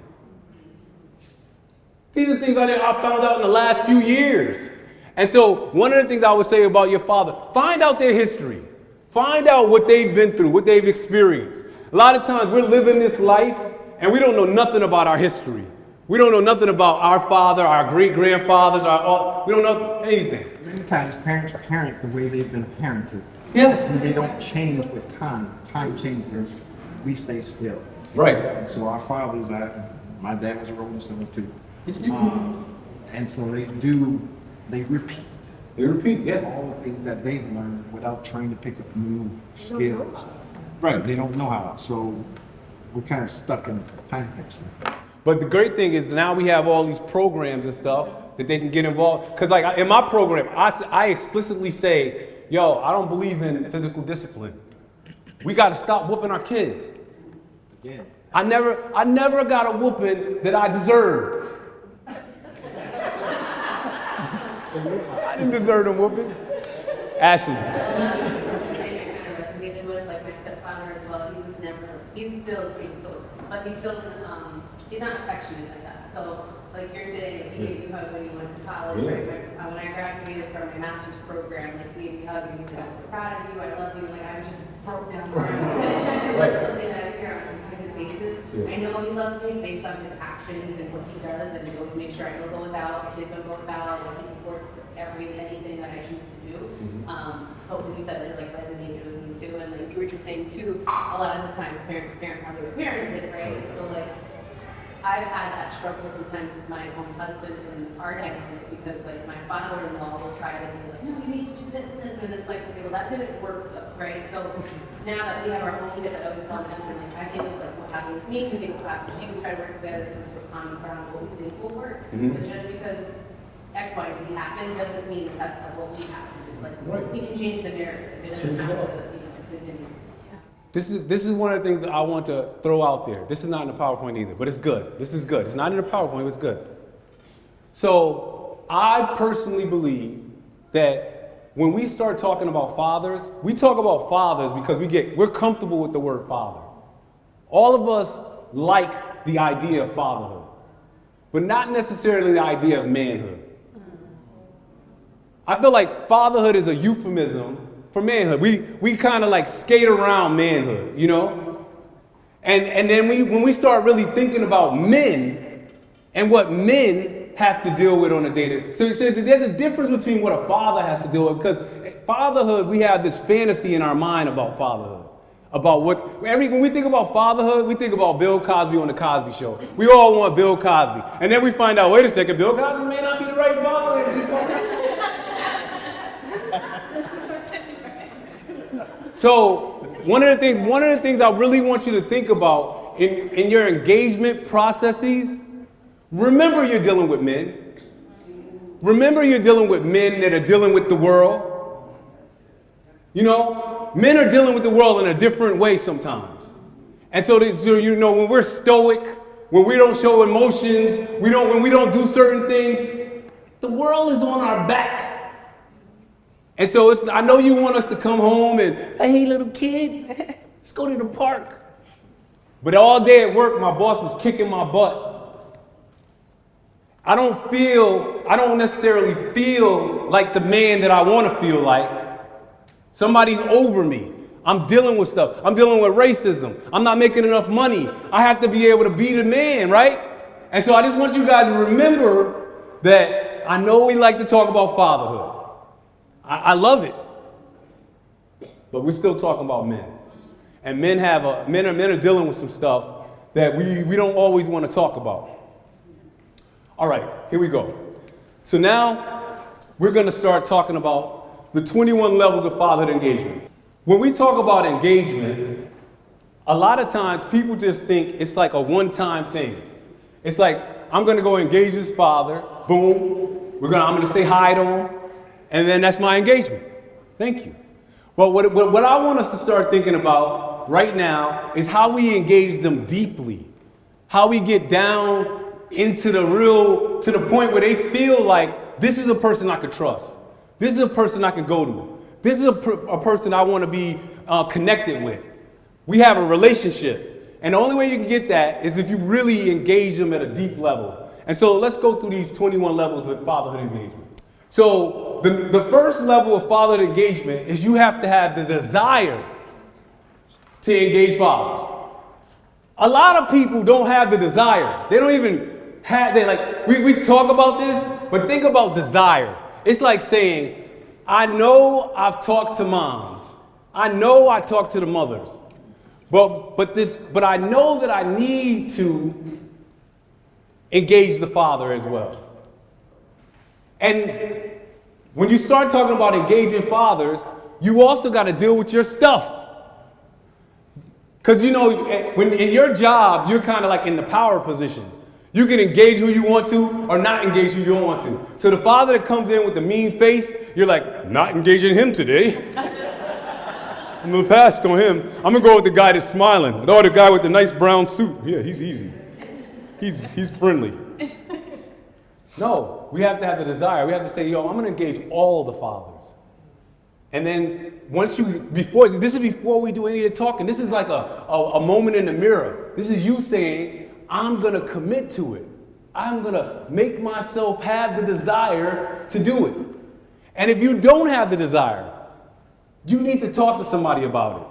These are things I found out in the last few years. And so one of the things I would say about your father, find out their history. Find out what they've been through, what they've experienced. A lot of times we're living this life and we don't know nothing about our history. We don't know nothing about our father, our great-grandfathers, we don't know anything. Many times parents parent the way they've been parented. Yes. And they don't change with time. Time changes, we stay still. Right. And so our fathers, my dad was a Rolling Stone too. And so they repeat. They repeat, yeah. All the things that they've learned without trying to pick up new skills. Right, they don't know how. So we're kind of stuck in time capsule. But the great thing is now we have all these programs and stuff that they can get involved. Because like in my program, I explicitly say, yo, I don't believe in physical discipline. We got to stop whooping our kids. Yeah. I never got a whooping that I deserved. I didn't deserve them whoopings. Ashley. Just saying, I kind of resonated with like my stepfather as well. He's still but he's still, he's not affectionate like that. So, like you're saying, like, he gave you a hug when you went to college, Yeah. right? When I graduated from my master's program, like he gave me a hug and he said, I'm so proud of you, I love you. Like I just broke down crying. It's like something that I hear on a consistent basis. Yeah. I know he loves me based on his actions and what he does, and he always makes sure I don't go without, my kids don't go without, like he supports anything that I choose to do. But when you said it, like resonated with me too, and like you were just saying too, a lot of the time parents parent how they were parented, right? And so like I've had that struggle sometimes with my own husband and our dynamic because like my father-in-law will try to be like, no, you need to do this and this, and it's like, okay, well that didn't work though, right? So now that we have our own kids, I always tell them, like I think like what happened with me, we think what happened with you, we try to work together to come to a common ground what we think will work. But just because X, Y, and Z happened doesn't mean that that's what we have to do. Like we can change the narrative. It doesn't have to, continue. This is one of the things that I want to throw out there. This is not in the PowerPoint either, but it's good. This is good. It's not in the PowerPoint, it's good. So I personally believe that when we start talking about fathers, we talk about fathers because we're comfortable with the word father. All of us like the idea of fatherhood, but not necessarily the idea of manhood. I feel like fatherhood is a euphemism for manhood. We kind of like skate around manhood, you know? And then when we start really thinking about men and what men have to deal with on a day-to-day. So there's a difference between what a father has to deal with, because fatherhood, we have this fantasy in our mind about fatherhood. About when we think about fatherhood, we think about Bill Cosby on the Cosby Show. We all want Bill Cosby. And then we find out, wait a second, Bill Cosby may not be the right father. So one of the things I really want you to think about in your engagement processes, remember you're dealing with men. Remember you're dealing with men that are dealing with the world. You know, men are dealing with the world in a different way sometimes. And so you know, when we're stoic, when we don't show emotions, when we don't do certain things, the world is on our back. And so I know you want us to come home and, hey, little kid, let's go to the park. But all day at work, my boss was kicking my butt. I don't necessarily feel like the man that I want to feel like. Somebody's over me. I'm dealing with stuff. I'm dealing with racism. I'm not making enough money. I have to be able to be the man, right? And so I just want you guys to remember that I know we like to talk about fatherhood. I love it. But we're still talking about men. And men are dealing with some stuff that we don't always want to talk about. All right, here we go. So now we're going to start talking about the 21 levels of fatherhood engagement. When we talk about engagement, a lot of times people just think it's like a one-time thing. It's like, I'm going to go engage this father, boom, I'm going to say hi to him, and then that's my engagement. Thank you. But what I want us to start thinking about right now is how we engage them deeply. How we get down into to the point where they feel like this is a person I could trust. This is a person I can go to. This is a person I want to be connected with. We have a relationship. And the only way you can get that is if you really engage them at a deep level. And so let's go through these 21 levels of fatherhood engagement. So the first level of fatherhood engagement is you have to have the desire to engage fathers. A lot of people don't have the desire. They don't even have, we talk about this, but think about desire. It's like saying, I know I've talked to moms. I know I talked to the mothers. But I know that I need to engage the father as well. And when you start talking about engaging fathers, you also got to deal with your stuff. Because, you know, when in your job, you're kind of like in the power position. You can engage who you want to or not engage who you don't want to. So the father that comes in with the mean face, you're like, not engaging him today. I'm going to pass on him. I'm going to go with the guy that's smiling. Or the guy with the nice brown suit. Yeah, he's easy. He's friendly. No, we have to have the desire. We have to say, yo, I'm going to engage all the fathers. And then this is before we do any of the talking. This is like a moment in the mirror. This is you saying, I'm gonna commit to it. I'm gonna make myself have the desire to do it. And if you don't have the desire, you need to talk to somebody about it.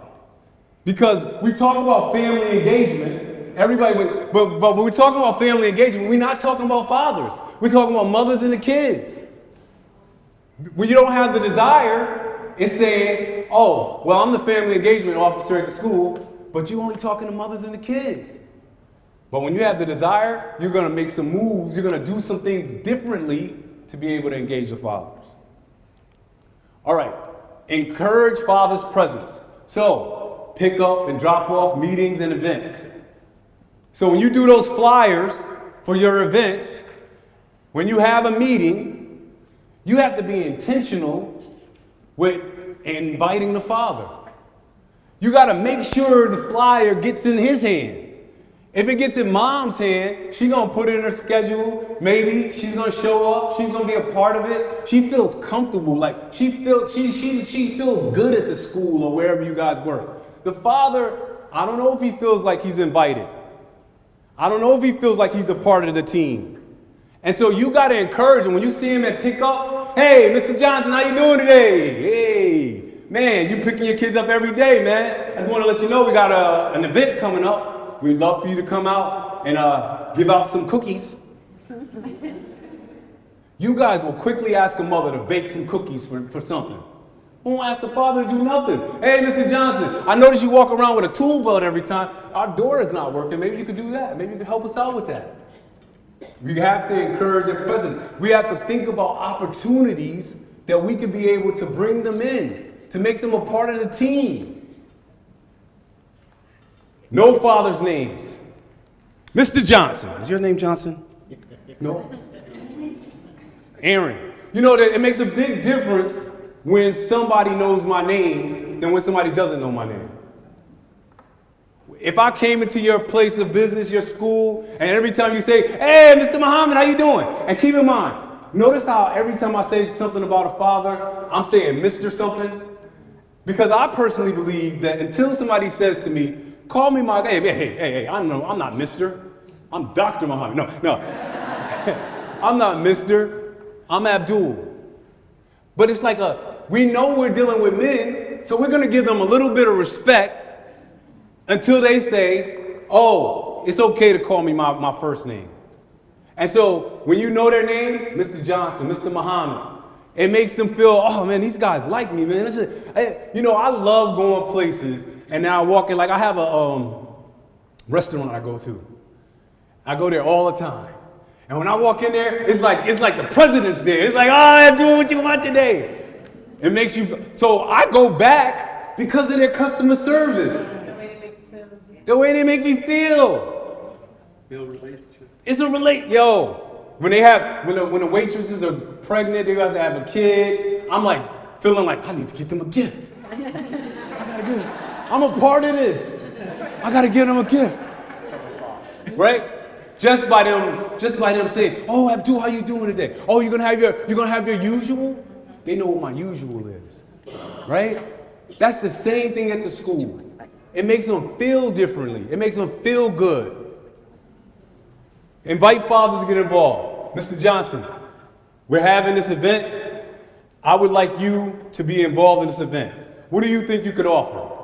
Because we talk about family engagement, but when we're talking about family engagement, we're not talking about fathers. We're talking about mothers and the kids. When you don't have the desire, it's saying, oh, well, I'm the family engagement officer at the school, but you're only talking to mothers and the kids. But when you have the desire, you're going to make some moves. You're going to do some things differently to be able to engage the fathers. All right. Encourage father's presence. So pick up and drop off meetings and events. So when you do those flyers for your events, when you have a meeting, you have to be intentional with inviting the father. You got to make sure the flyer gets in his hand. If it gets in mom's hand, she's going to put it in her schedule. Maybe she's going to show up. She's going to be a part of it. She feels comfortable. Like she feels good at the school or wherever you guys work. The father, I don't know if he feels like he's invited. I don't know if he feels like he's a part of the team. And so you got to encourage him. When you see him at pickup, hey, Mr. Johnson, how you doing today? Hey, man, you picking your kids up every day, man. I just want to let you know we got an event coming up. We'd love for you to come out and give out some cookies. You guys will quickly ask a mother to bake some cookies for something. Won't ask the father to do nothing. Hey, Mr. Johnson, I notice you walk around with a tool belt every time. Our door is not working. Maybe you could do that. Maybe you could help us out with that. We have to encourage their presence. We have to think about opportunities that we could be able to bring them in, to make them a part of the team. No father's names. Mr. Johnson. Is your name Johnson? No? Aaron. You know that it makes a big difference when somebody knows my name than when somebody doesn't know my name. If I came into your place of business, your school, and every time you say, hey, Mr. Muhammad, how you doing? And keep in mind, notice how every time I say something about a father, I'm saying Mr. something. Because I personally believe that until somebody says to me, call me my, hey, I know, I'm not Mr. I'm Dr. Muhammad. No. I'm not Mr. I'm Abdul. But it's like we know we're dealing with men, so we're going to give them a little bit of respect until they say, oh, it's okay to call me my first name. And so when you know their name, Mr. Johnson, Mr. Muhammad, it makes them feel, oh man, these guys like me, man. I love going places and now I walk in, like I have a restaurant I go to. I go there all the time. And when I walk in there, it's like the president's there. It's like, oh, I'm doing what you want today. It makes you, so I go back because of their customer service. The way they make me feel. It's a when the waitresses are pregnant, they have to have a kid. I'm like, feeling like I need to get them a gift. I'm a part of this. I gotta give them a gift. Right? Just by them saying, oh, Abdul, how you doing today? Oh, you're gonna have your usual? They know what my usual is. Right? That's the same thing at the school. It makes them feel differently. It makes them feel good. Invite fathers to get involved. Mr. Johnson, we're having this event. I would like you to be involved in this event. What do you think you could offer?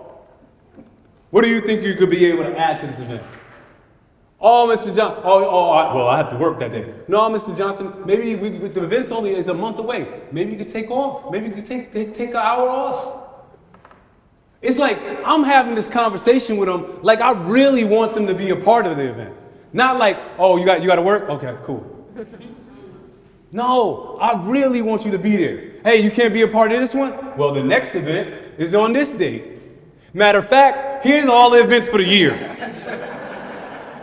What do you think you could be able to add to this event? Oh, Mr. Johnson, I have to work that day. No, Mr. Johnson, maybe the event's only is a month away. Maybe you could take off. Maybe you could take an hour off. It's like I'm having this conversation with them like I really want them to be a part of the event. Not like, oh, you got to work? Okay, cool. No, I really want you to be there. Hey, you can't be a part of this one? Well, the next event is on this date. Matter of fact, here's all the events for the year.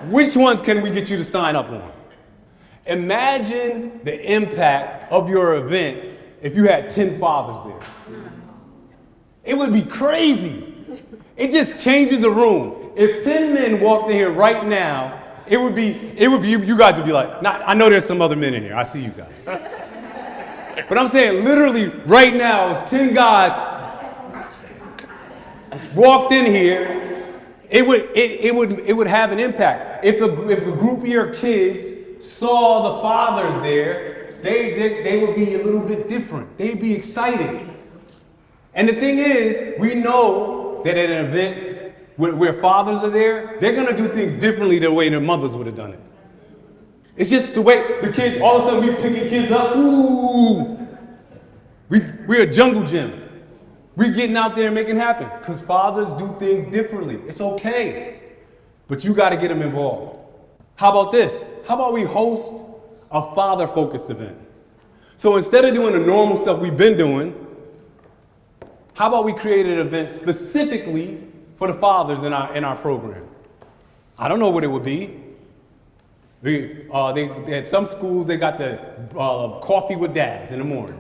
Which ones can we get you to sign up on? Imagine the impact of your event if you had 10 fathers there. It would be crazy. It just changes the room. If 10 men walked in here right now, it would be, you guys would be like, I know there's some other men in here. I see you guys. But I'm saying literally right now, if 10 guys walked in here, it would have an impact. If a group of your kids saw the fathers there, they would be a little bit different. They'd be excited. And the thing is, we know that at an event where fathers are there, they're gonna do things differently the way their mothers would have done it. It's just the way the kids, all of a sudden we picking kids up, ooh. We're a jungle gym. We're getting out there and making it happen. Because fathers do things differently. It's okay. But you gotta get them involved. How about this? How about we host a father-focused event? So instead of doing the normal stuff we've been doing, how about we create an event specifically for the fathers in our program? I don't know what it would be. They at some schools, they got the coffee with dads in the morning.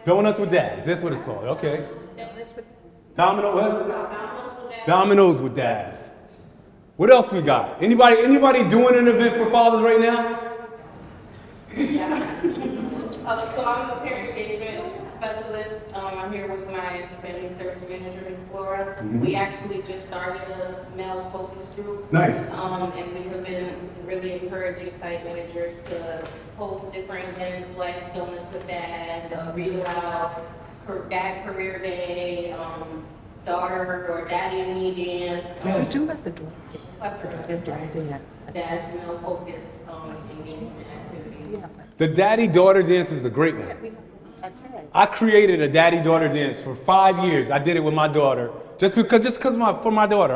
Donuts with dads, that's what it's called, okay. Dominoes with dads. What else we got? Anybody doing an event for fathers right now? Yeah. So I'm a parent engagement specialist. I'm here with my family service manager, Ms. Flora. We actually just started a males focus group. Nice. And we have been really encouraging site managers to host different events like Donuts with Dads, Read Aloud, Dad Career Day, Daughter or Daddy and Me Dance. Yes. We do have to do Dad male focused engagement activities. The daddy-daughter dance is a great one. I created a daddy-daughter dance for 5 years. I did it with my daughter, just because for my daughter.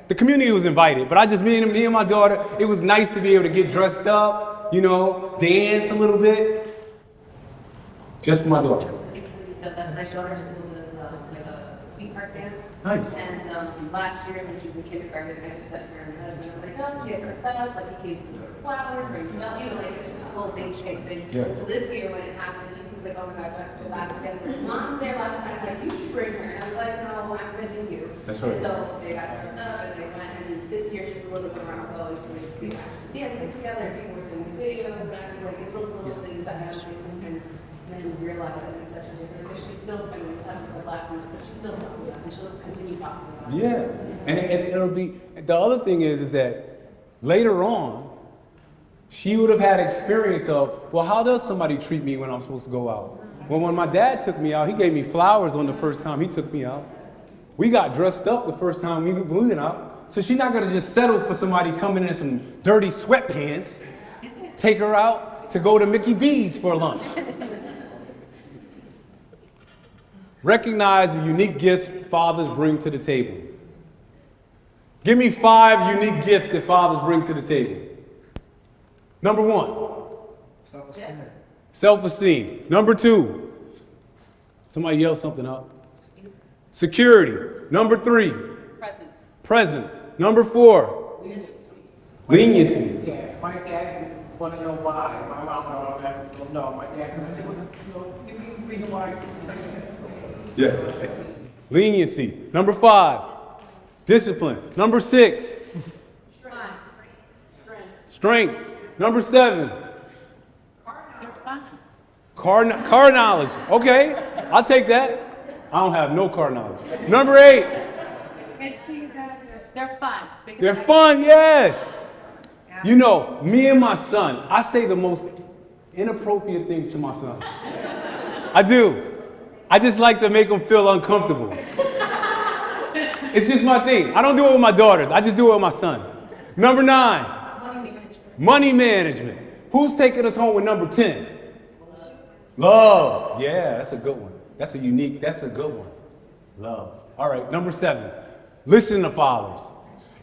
The community was invited, but me and my daughter, it was nice to be able to get dressed up, dance a little bit. Just for my daughter. My daughter's school is like a sweetheart dance. Nice. And last year when she was in kindergarten, I just sat here and said, get dressed up, like he came to the door with flowers, like it's a whole thing thing. Yes. So this year when it happened, she was like, oh my gosh, I have to go back again. His mom's there last night, like, you should bring her. And I was like, no, I'm sending you. That's right. And so they got dressed up and they went, and this year she's a little bit more outgoing, so we actually dancing together, people were sending videos, and I mean, like, it's those little things that I don't think sometimes men realize that makes such a difference. But she's still, I mean, sometimes like last month, but she's still talking about it, and she'll continue talking about it. Yeah, and it'll be, the other thing is that later on, she would have had experience of, well, how does somebody treat me when I'm supposed to go out? Well, when my dad took me out, he gave me flowers on the first time he took me out. We got dressed up the first time we went out. So she's not gonna just settle for somebody coming in some dirty sweatpants, take her out to go to Mickey D's for lunch. Recognize the unique gifts fathers bring to the table. Give me 5 unique gifts that fathers bring to the table. Number 1, self-esteem. Number 2, somebody yell something out. Security. Number 3, presence. Number 4, leniency. Yeah, my dad want to know why. My mom don't know. My dad give me a reason why. Yes. Leniency. Number 5, discipline. Number 6, strength. Number 7, car knowledge. Okay, I'll take that. I don't have no car knowledge. Number 8, They're fun. they're fun, yes. Me and my son, I say the most inappropriate things to my son. I do. I just like to make them feel uncomfortable. It's just my thing. I don't do it with my daughters. I just do it with my son. Number 9, money management. Who's taking us home with number 10? Love. Yeah, that's a good one. That's a good one. Love. All right, number 7, listen to fathers.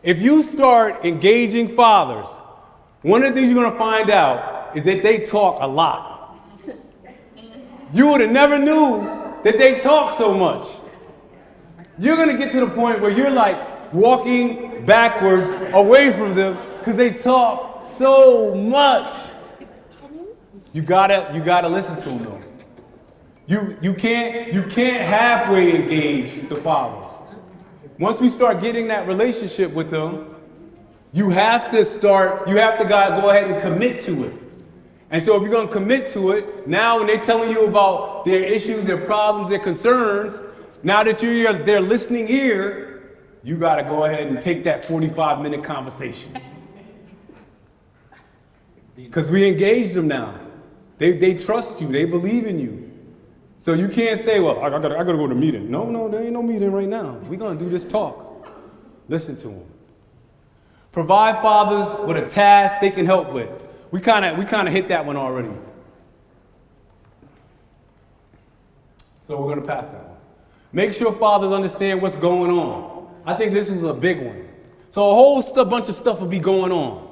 If you start engaging fathers, one of the things you're gonna find out is that they talk a lot. You would have never knew that they talk so much. You're gonna get to the point where you're like walking backwards away from them because they talk so much. You gotta listen to them though. You can't halfway engage the fathers. Once we start getting that relationship with them, you have to go ahead and commit to it. And so if you're gonna commit to it, now when they're telling you about their issues, their problems, their concerns, Now that you're their listening ear, you got to go ahead and take that 45-minute conversation. Because we engaged them now. They trust you. They believe in you. So you can't say, well, I gotta go to a meeting. No, there ain't no meeting right now. We're going to do this talk. Listen to them. Provide fathers with a task they can help with. We kind of hit that one already. So we're going to pass that one. Make sure fathers understand what's going on. I think this is a big one. So a whole bunch of stuff will be going on.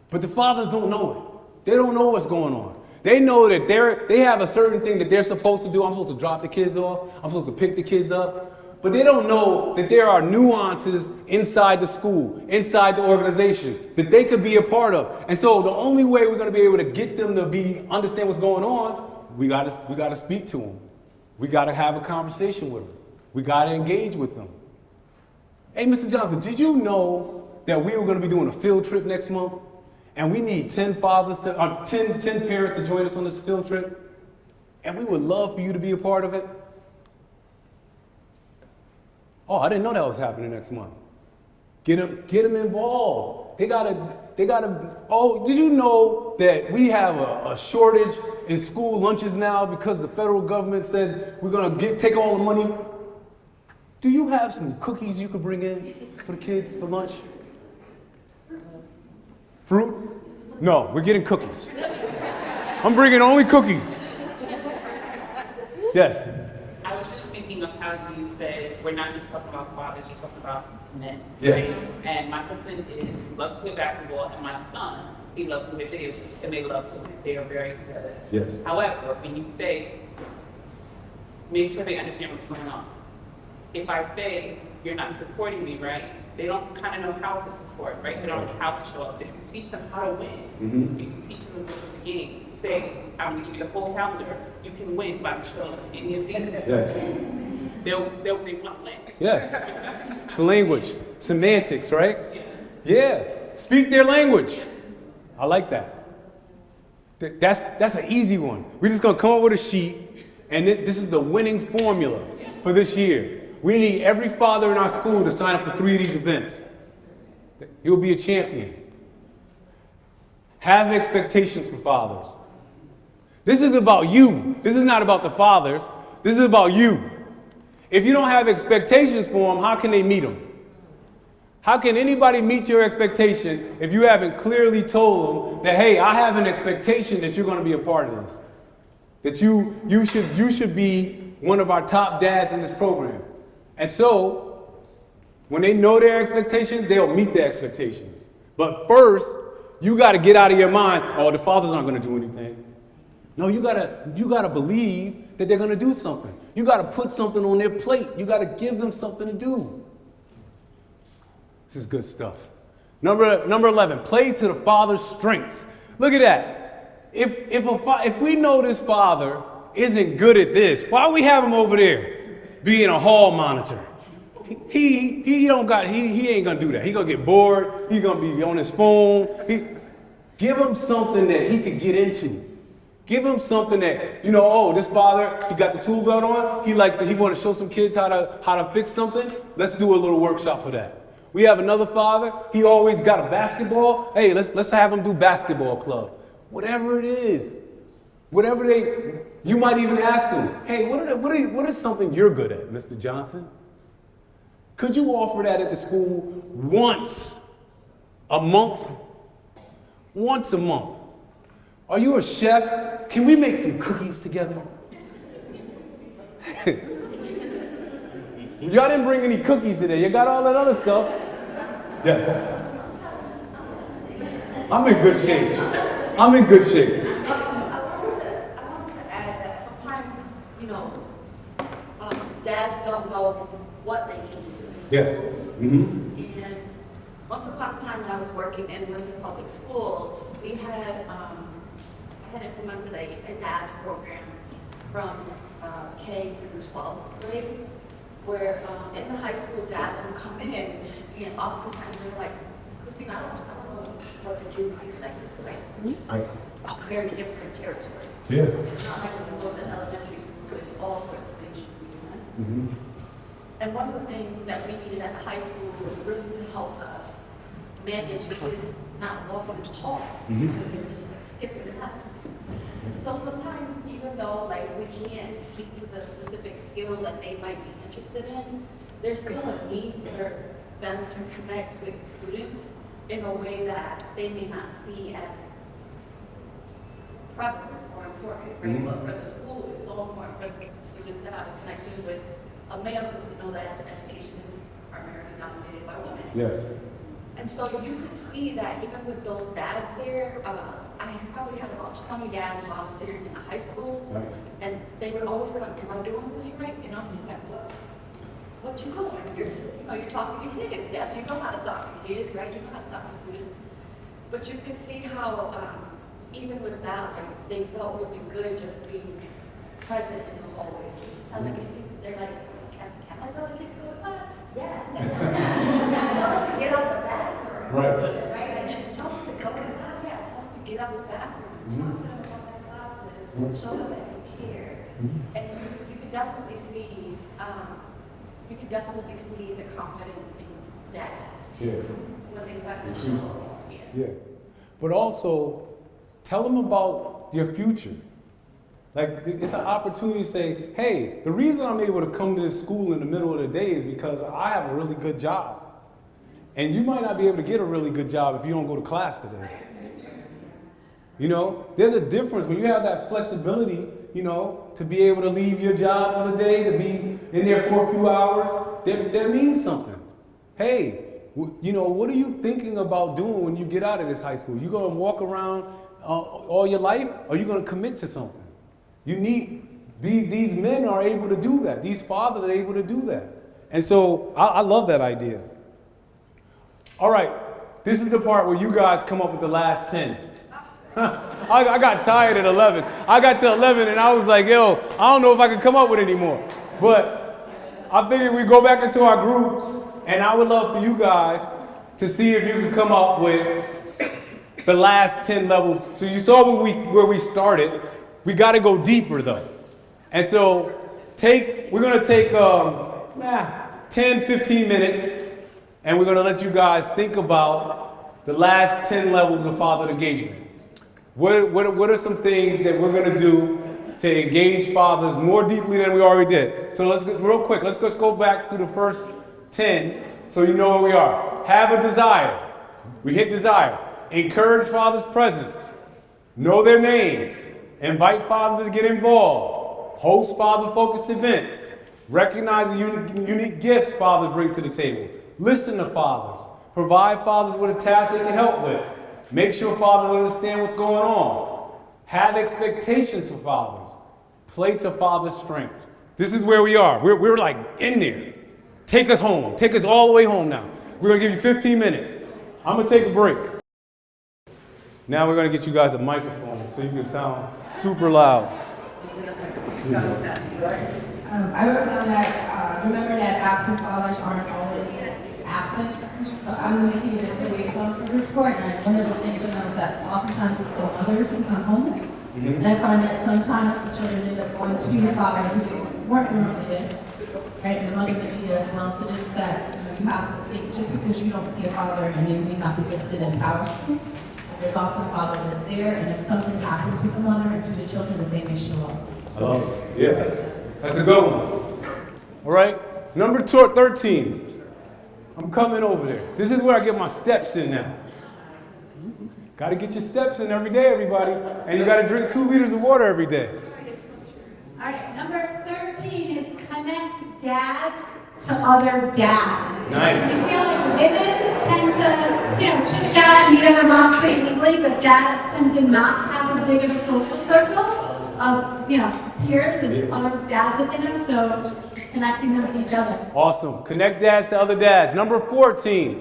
But the fathers don't know it. They don't know what's going on. They know that they have a certain thing that they're supposed to do. I'm supposed to drop the kids off. I'm supposed to pick the kids up. But they don't know that there are nuances inside the school, inside the organization, that they could be a part of. And so the only way we're going to be able to get them to understand what's going on, we got to speak to them. We got to have a conversation with them. We got to engage with them. Hey, Mr. Johnson, did you know that we were going to be doing a field trip next month? And we need 10 parents to join us on this field trip. And we would love for you to be a part of it. Oh, I didn't know that was happening next month. Get them involved. They gotta. Oh, did you know that we have a shortage in school lunches now because the federal government said we're gonna take all the money? Do you have some cookies you could bring in for the kids for lunch? Fruit? No, we're getting cookies. I'm bringing only cookies. Yes. I was just thinking of how you said we're not just talking about fathers, you're talking about men. Yes. Right? And my husband loves to play basketball, and my son, he loves to play video games, and they love to. They are very competitive. Yes. However, when you say, make sure they understand what's going on. If I say, you're not supporting me, right? They don't kind of know how to support, right? They don't know how to show up. If you teach them how to win, Mm-hmm. if you teach them the rules of the game, say, I'm gonna give you the whole calendar, you can win by showing up to any of these. Yes. They want to win. Yes. It's language, semantics, right? Yeah. Speak their language. I like that. That's an easy one. We're just gonna come up with a sheet, and this is the winning formula for this year. We need every father in our school to sign up for 3 of these events. You'll be a champion. Have expectations for fathers. This is about you. This is not about the fathers. This is about you. If you don't have expectations for them, how can they meet them? How can anybody meet your expectation if you haven't clearly told them that, hey, I have an expectation that you're going to be a part of this? That you should be one of our top dads in this program. And so, when they know their expectations, they'll meet their expectations. But first, you got to get out of your mind, oh, the fathers aren't going to do anything. No, you gotta believe that they're going to do something. You got to put something on their plate. You got to give them something to do. This is good stuff. Number 11, play to the father's strengths. Look at that. If we know this father isn't good at this, why do we have him over there being a hall monitor? He ain't gonna do that. He gonna get bored. He gonna be on his phone. Give him something that he could get into. Give him something that, oh, this father, he got the tool belt on. He want to show some kids how to fix something. Let's do a little workshop for that. We have another father. He always got a basketball. Hey, let's have him do basketball club. Whatever it is. You might even ask him, hey, what is something you're good at, Mr. Johnson? Could you offer that at the school once a month? Once a month. Are you a chef? Can we make some cookies together? Y'all didn't bring any cookies today. You got all that other stuff. Yes. I'm in good shape. I wanted to add that sometimes, dads don't know what they can do. Yeah. Mm-hmm. And once upon a time when I was working in Windsor Public Schools, we had, I had implemented a dad's program from K through 12th grade, where in the high school dads would come in and oftentimes they're like, Christine, I don't know what the junior high school is like. It's very different territory. Yeah. It's not like when you go to elementary school, there's all sorts of things you can do. And one of the things that we needed at the high school was really to help us manage kids not walking talks because they were just like skipping lessons. So sometimes, even though like we can't speak to the specific skill that they might be interested in, there's still a need for them to connect with students in a way that they may not see as prevalent or important, right? But for the school, it's so important for the students to have a connection with a male because we know that education is primarily dominated by women. Yes. And so you could see that even with those dads there, I probably had about 20 dads volunteering in the high school. Nice. And they would always go, am I doing this right? And I'm just like, what you doing? You're just, you're talking to kids. Yes, you know how to talk to kids, right? You know how to talk to students. But you could see how, even with that, they felt really good just being present in the hallways. Telling kids, they're like, can I tell a kid to go to class? Yes. Tell them to get out the bathroom. Right. Right? Like, tell them to go to class. Yeah, tell them to get out the bathroom. Talk to them about their classes. Show them that you care. And you can definitely see, the confidence in dads. Yeah. When they start to show. Yeah. But also, tell them about your future. Like, it's an opportunity to say, hey, the reason I'm able to come to this school in the middle of the day is because I have a really good job. And you might not be able to get a really good job if you don't go to class today. You know, there's a difference when you have that flexibility, you know, to be able to leave your job for the day, to be in there for a few hours, that means something. Hey, you know, what are you thinking about doing when you get out of this high school? You gonna walk around all your life, or are you gonna commit to something? You need, these men are able to do that. These fathers are able to do that. And so I love that idea. All right, this is the part where you guys come up with the last 10. I got tired at 11. I got to 11 and I was like, yo, I don't know if I can come up with any more. But I figured we go back into our groups, and I would love for you guys to see if you can come up with the last 10 levels. So you saw where we started. We got to go deeper though. And so we're going to take 10, 15 minutes, and we're going to let you guys think about the last 10 levels of father engagement. What are some things that we're going to do to engage fathers more deeply than we already did? So let's go real quick. Let's just go back through the first 10 so you know where we are. Have a desire. We hit desire. Encourage father's presence. Know their names. Invite fathers to get involved. Host father-focused events. Recognize the unique gifts fathers bring to the table. Listen to fathers. Provide fathers with a task they can help with. Make sure fathers understand what's going on. Have expectations for fathers. Play to fathers' strengths. This is where we are. We're like in there. Take us home. Take us all the way home now. We're going to give you 15 minutes. I'm going to take a break. Now we're going to get you guys a microphone so you can sound super loud. I wrote down that, remember that absent fathers aren't always absent. So I'm making it into liaison for group court, and one of the things I know is that oftentimes it's the mothers who become homeless. And I find that sometimes the children end up going to the father who weren't normally there, right? And the mother may be there as well. So just that you have to think, just because you don't see a father and you may not be listed in power, there's often a father that's there, and if something happens with the mother or to the children, that they may show up. So, yeah, that's a good one. All right, number 13. I'm coming over there. This is where I get my steps in now. Got to get your steps in every day, everybody. And you got to drink 2 liters of water every day. All right, number 13 is connect dads to other dads. Nice. I feel like women tend to, chit-chat, meet other moms pretty easily, but dads tend to not have as big of a social circle of, peers and other dads that they know, so connecting them to each other. Awesome. Connect dads to other dads. Number 14.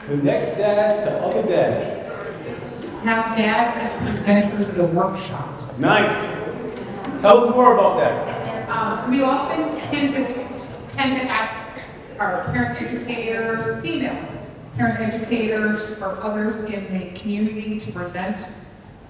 Connect dads to other dads. Have dads as presenters of the workshops. Nice. Tell us more about that. We often tend to ask our parent educators, females, parent educators, or others in the community to present.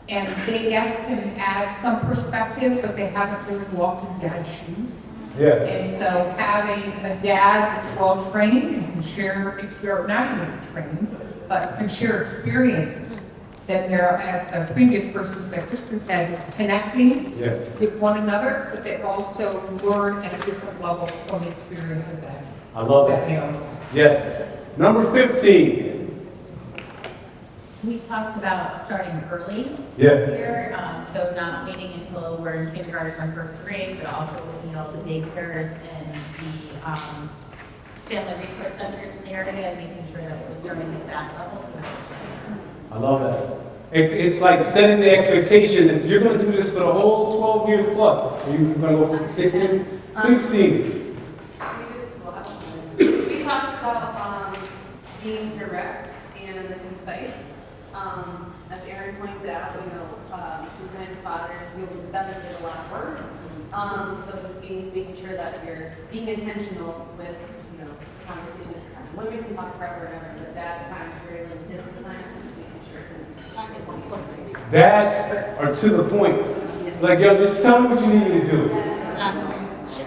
And they, yes, can add some perspective, but they haven't really walked in dad's shoes. Yes. And so having a dad that's well-trained and can share experience, not even trained, but can share experiences that they're, as the previous person said, Kristen said, connecting Yeah. with one another, but they also learn at a different level from the experience of that. I love that that. males. Yes. Number 15. We talked about starting early Yeah. here, so not waiting until we're in kindergarten or first grade, but also looking at all the daycares and the family resource centers in the area and making sure that we're starting at that level. So that's I love that. It's like setting the expectation that you're going to do this for the whole 12 years plus. Are you going to go for 16? 16. We talked about being direct and concise. As Aaron pointed out, sometimes fathers deal with them and get a lot of work. So just making sure that you're being intentional with, conversations you're having. Women can talk forever and ever, but dad's time is very limited sometimes. Just making sure it's important. Dads are to the point. Like, yo, just tell me what you need me to do.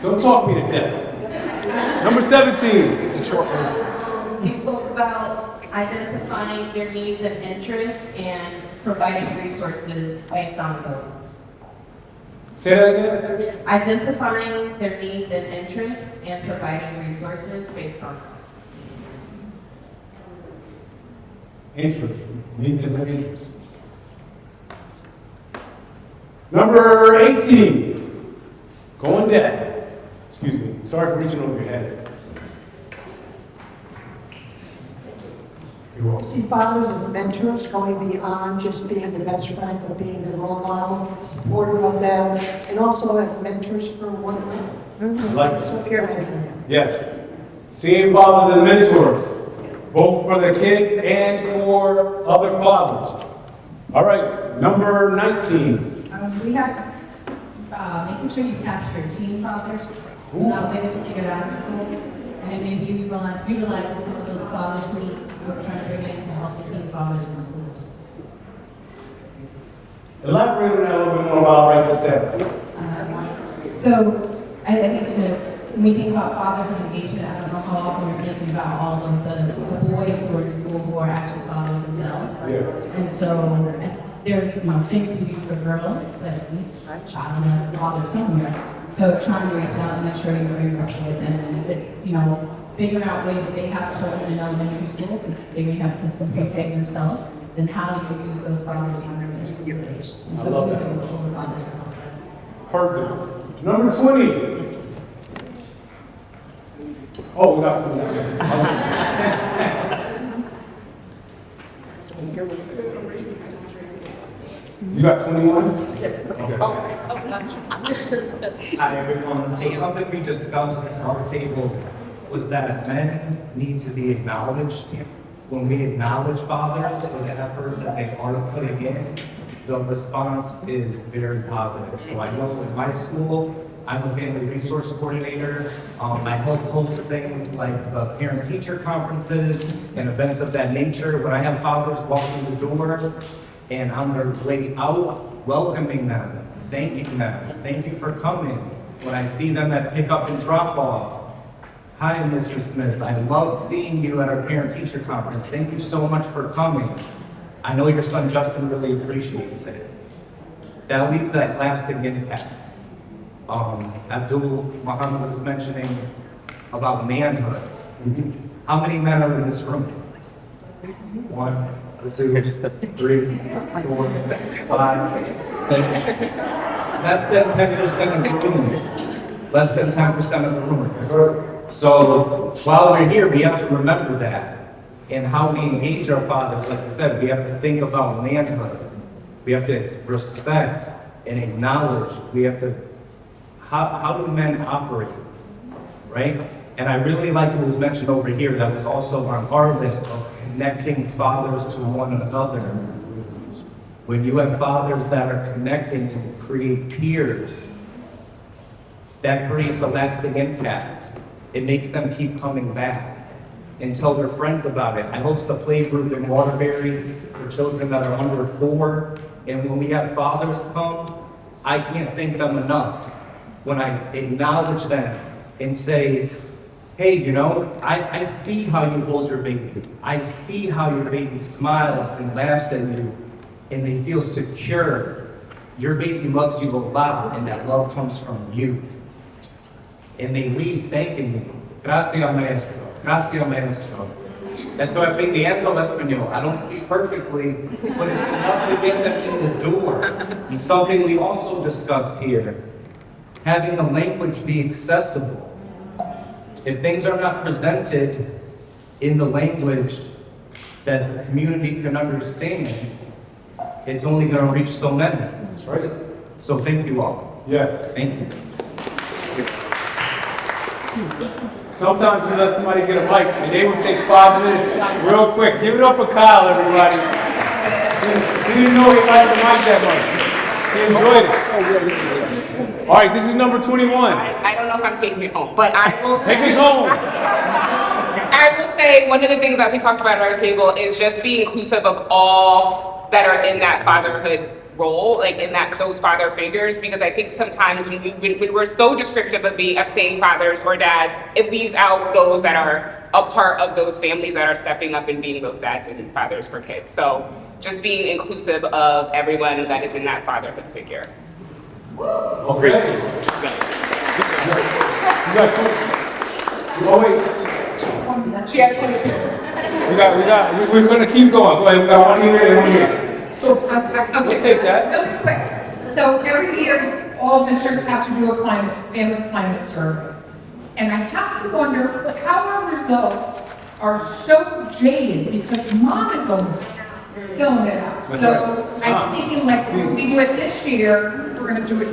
Don't talk me to death. Number 17. You spoke about identifying their needs and interests and providing resources based on those. Say that again? Identifying their needs and interests and providing resources based on those. Interest. Needs and interest. Number 18. Going down. Excuse me. Sorry for reaching over your head. See fathers as mentors, going beyond just being the best friend, but being the role model, supportive of them, and also as mentors for one another. I like So that. peer mentoring. Yes. Seeing fathers as mentors, both for their kids and for other fathers. All right, number 19. We have, making sure you capture teen fathers, so not waiting until they get out of school, and then maybe utilizing some of those fathers who we're trying to bring in to help the teen fathers in schools. Elaborate on that a little bit more while I write this down. So I think that when we think about fatherhood engagement, I don't know how often we're thinking about all of the boys who are in school who are actually fathers themselves. Yeah. And so there's things we do for girls, but each child has a father somewhere. So trying to reach out and make sure you bring those boys in. And it's, figuring out ways that they have children in elementary school, because they may have kids in pre-K themselves, then how do you use those fathers in their school age? And I so love these that. are the tools on this. Perfect. Number 20. Oh, we got some down You got 21? Hi, everyone. So something we discussed at our table was that men need to be acknowledged. When we acknowledge fathers for the effort that they are putting in, the response is very positive. So I know in my school, I'm a family resource coordinator. I help host things like the parent-teacher conferences and events of that nature. When I have fathers walk in the door and on their way out, welcoming them, thanking them, thank you for coming. When I see them at pickup and drop off, hi, Mr. Smith, I love seeing you at our parent-teacher conference. Thank you so much for coming. I know your son Justin really appreciates it. That leaves that lasting impact. Abdul Muhammad was mentioning about manhood. How many men are in this room? 1, 2, 3, 4, 5, 6. Less than 10% of the room. Less than 10% of the room. So while we're here, we have to remember that. And how we engage our fathers, like I said, we have to think about manhood. We have to respect and acknowledge. We have to, how do men operate, right? And I really like what was mentioned over here that was also on our list of connecting fathers to one another. When you have fathers that are connecting and create peers, that creates a lasting impact. It makes them keep coming back and tell their friends about it. I host a play group in Waterbury for children that are under 4, and when we have fathers come, I can't thank them enough when I acknowledge them and say, hey, you know, I see how you hold your baby. I see how your baby smiles and laughs at you, and they feel secure. Your baby loves you a lot, and that love comes from you. And they leave thanking me. Gracias, maestro. Gracias, maestro. Estoy aprendiendo español. I don't speak perfectly, but it's enough to get them in the door. And something we also discussed here, having the language be accessible. If things are not presented in the language that the community can understand, it's only going to reach so many. That's right. So thank you all. Yes. Thank you. Sometimes you let somebody get a mic and they will take 5 minutes real quick. Give it up for Kyle, everybody. He didn't know he liked the mic that much. He enjoyed it. All right, this is number 21. I don't know if I'm taking it home, but I will say. Take us home. I will say one of the things that we talked about at our table is just be inclusive of all that are in that fatherhood role, like in that those father figures, because I think sometimes when we're so descriptive of saying fathers or dads, it leaves out those that are a part of those families that are stepping up and being those dads and fathers for kids. So just being inclusive of everyone that is in that fatherhood figure. Okay. Oh wait. She has 22. We're gonna keep going. Go ahead. We got one here and one here. So, We'll take that. Really quick. So every year, all districts have to do a family climate survey. And I have to wonder how our results are so jaded because mom is over filling it out. That's So right. I'm thinking like when we do it this year, we're gonna do it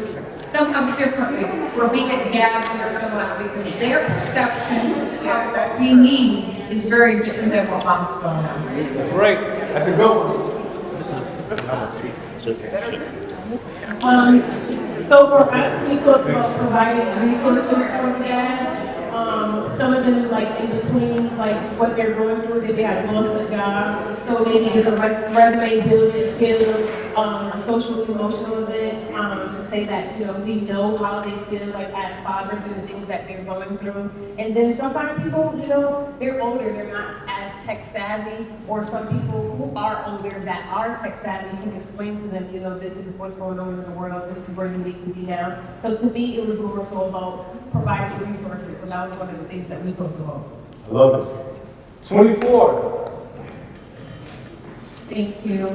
somehow differently, where we get dads that are filling out because their perception of what we need is very different than what mom's filling out. That's right. That's a good one. So for us, we talked about providing resources for dads. Some of them like in between like what they're going through, they had lost a job. So maybe just a resume building skills, social emotional event, to say that, you know, we know how they feel like as fathers and the things that they're going through. And then sometimes people, you know, they're older, they're not as tech savvy, or some people who are older that are tech savvy can explain to them, you know, this is what's going on in the world, this is where you need to be now. So to me, it was more so about providing resources. So that was one of the things that we talked about. I love it. 24. Thank you.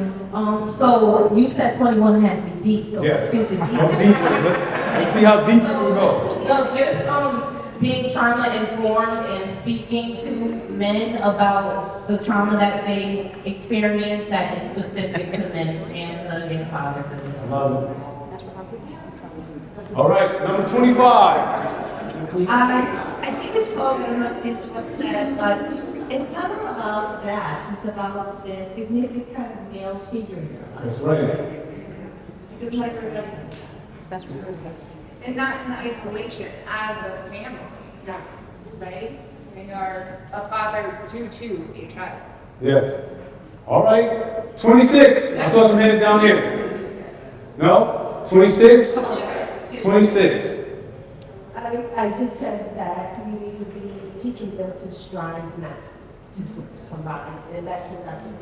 So you said 21 had to be deep. So Yes. Go deep. Go deep. Let's see how deep you can go. So just being trauma informed and speaking to men about the trauma that they experience that is specific to men and the young father. I love it. All right, number 25. I think it's all of this was said, but it's not about that. It's about the significant male figure in your life. That's right. Because my friend, That's and not in isolation as a family, right? And you're a father to a child. Yes. All right. 26. I saw some hands down here. No? 26? 26. I just said that we need to be teaching them to strive not to survive, and that's what I think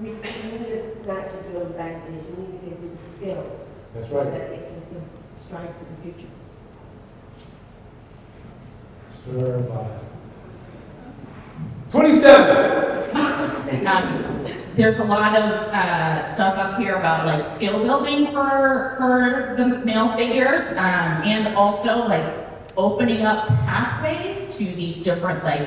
we need to not just go back and we need to give them skills. That's so right. that they can strive for the future. Survive. 27. There's a lot of stuff up here about like skill building for the male figures, and also like opening up pathways to these different like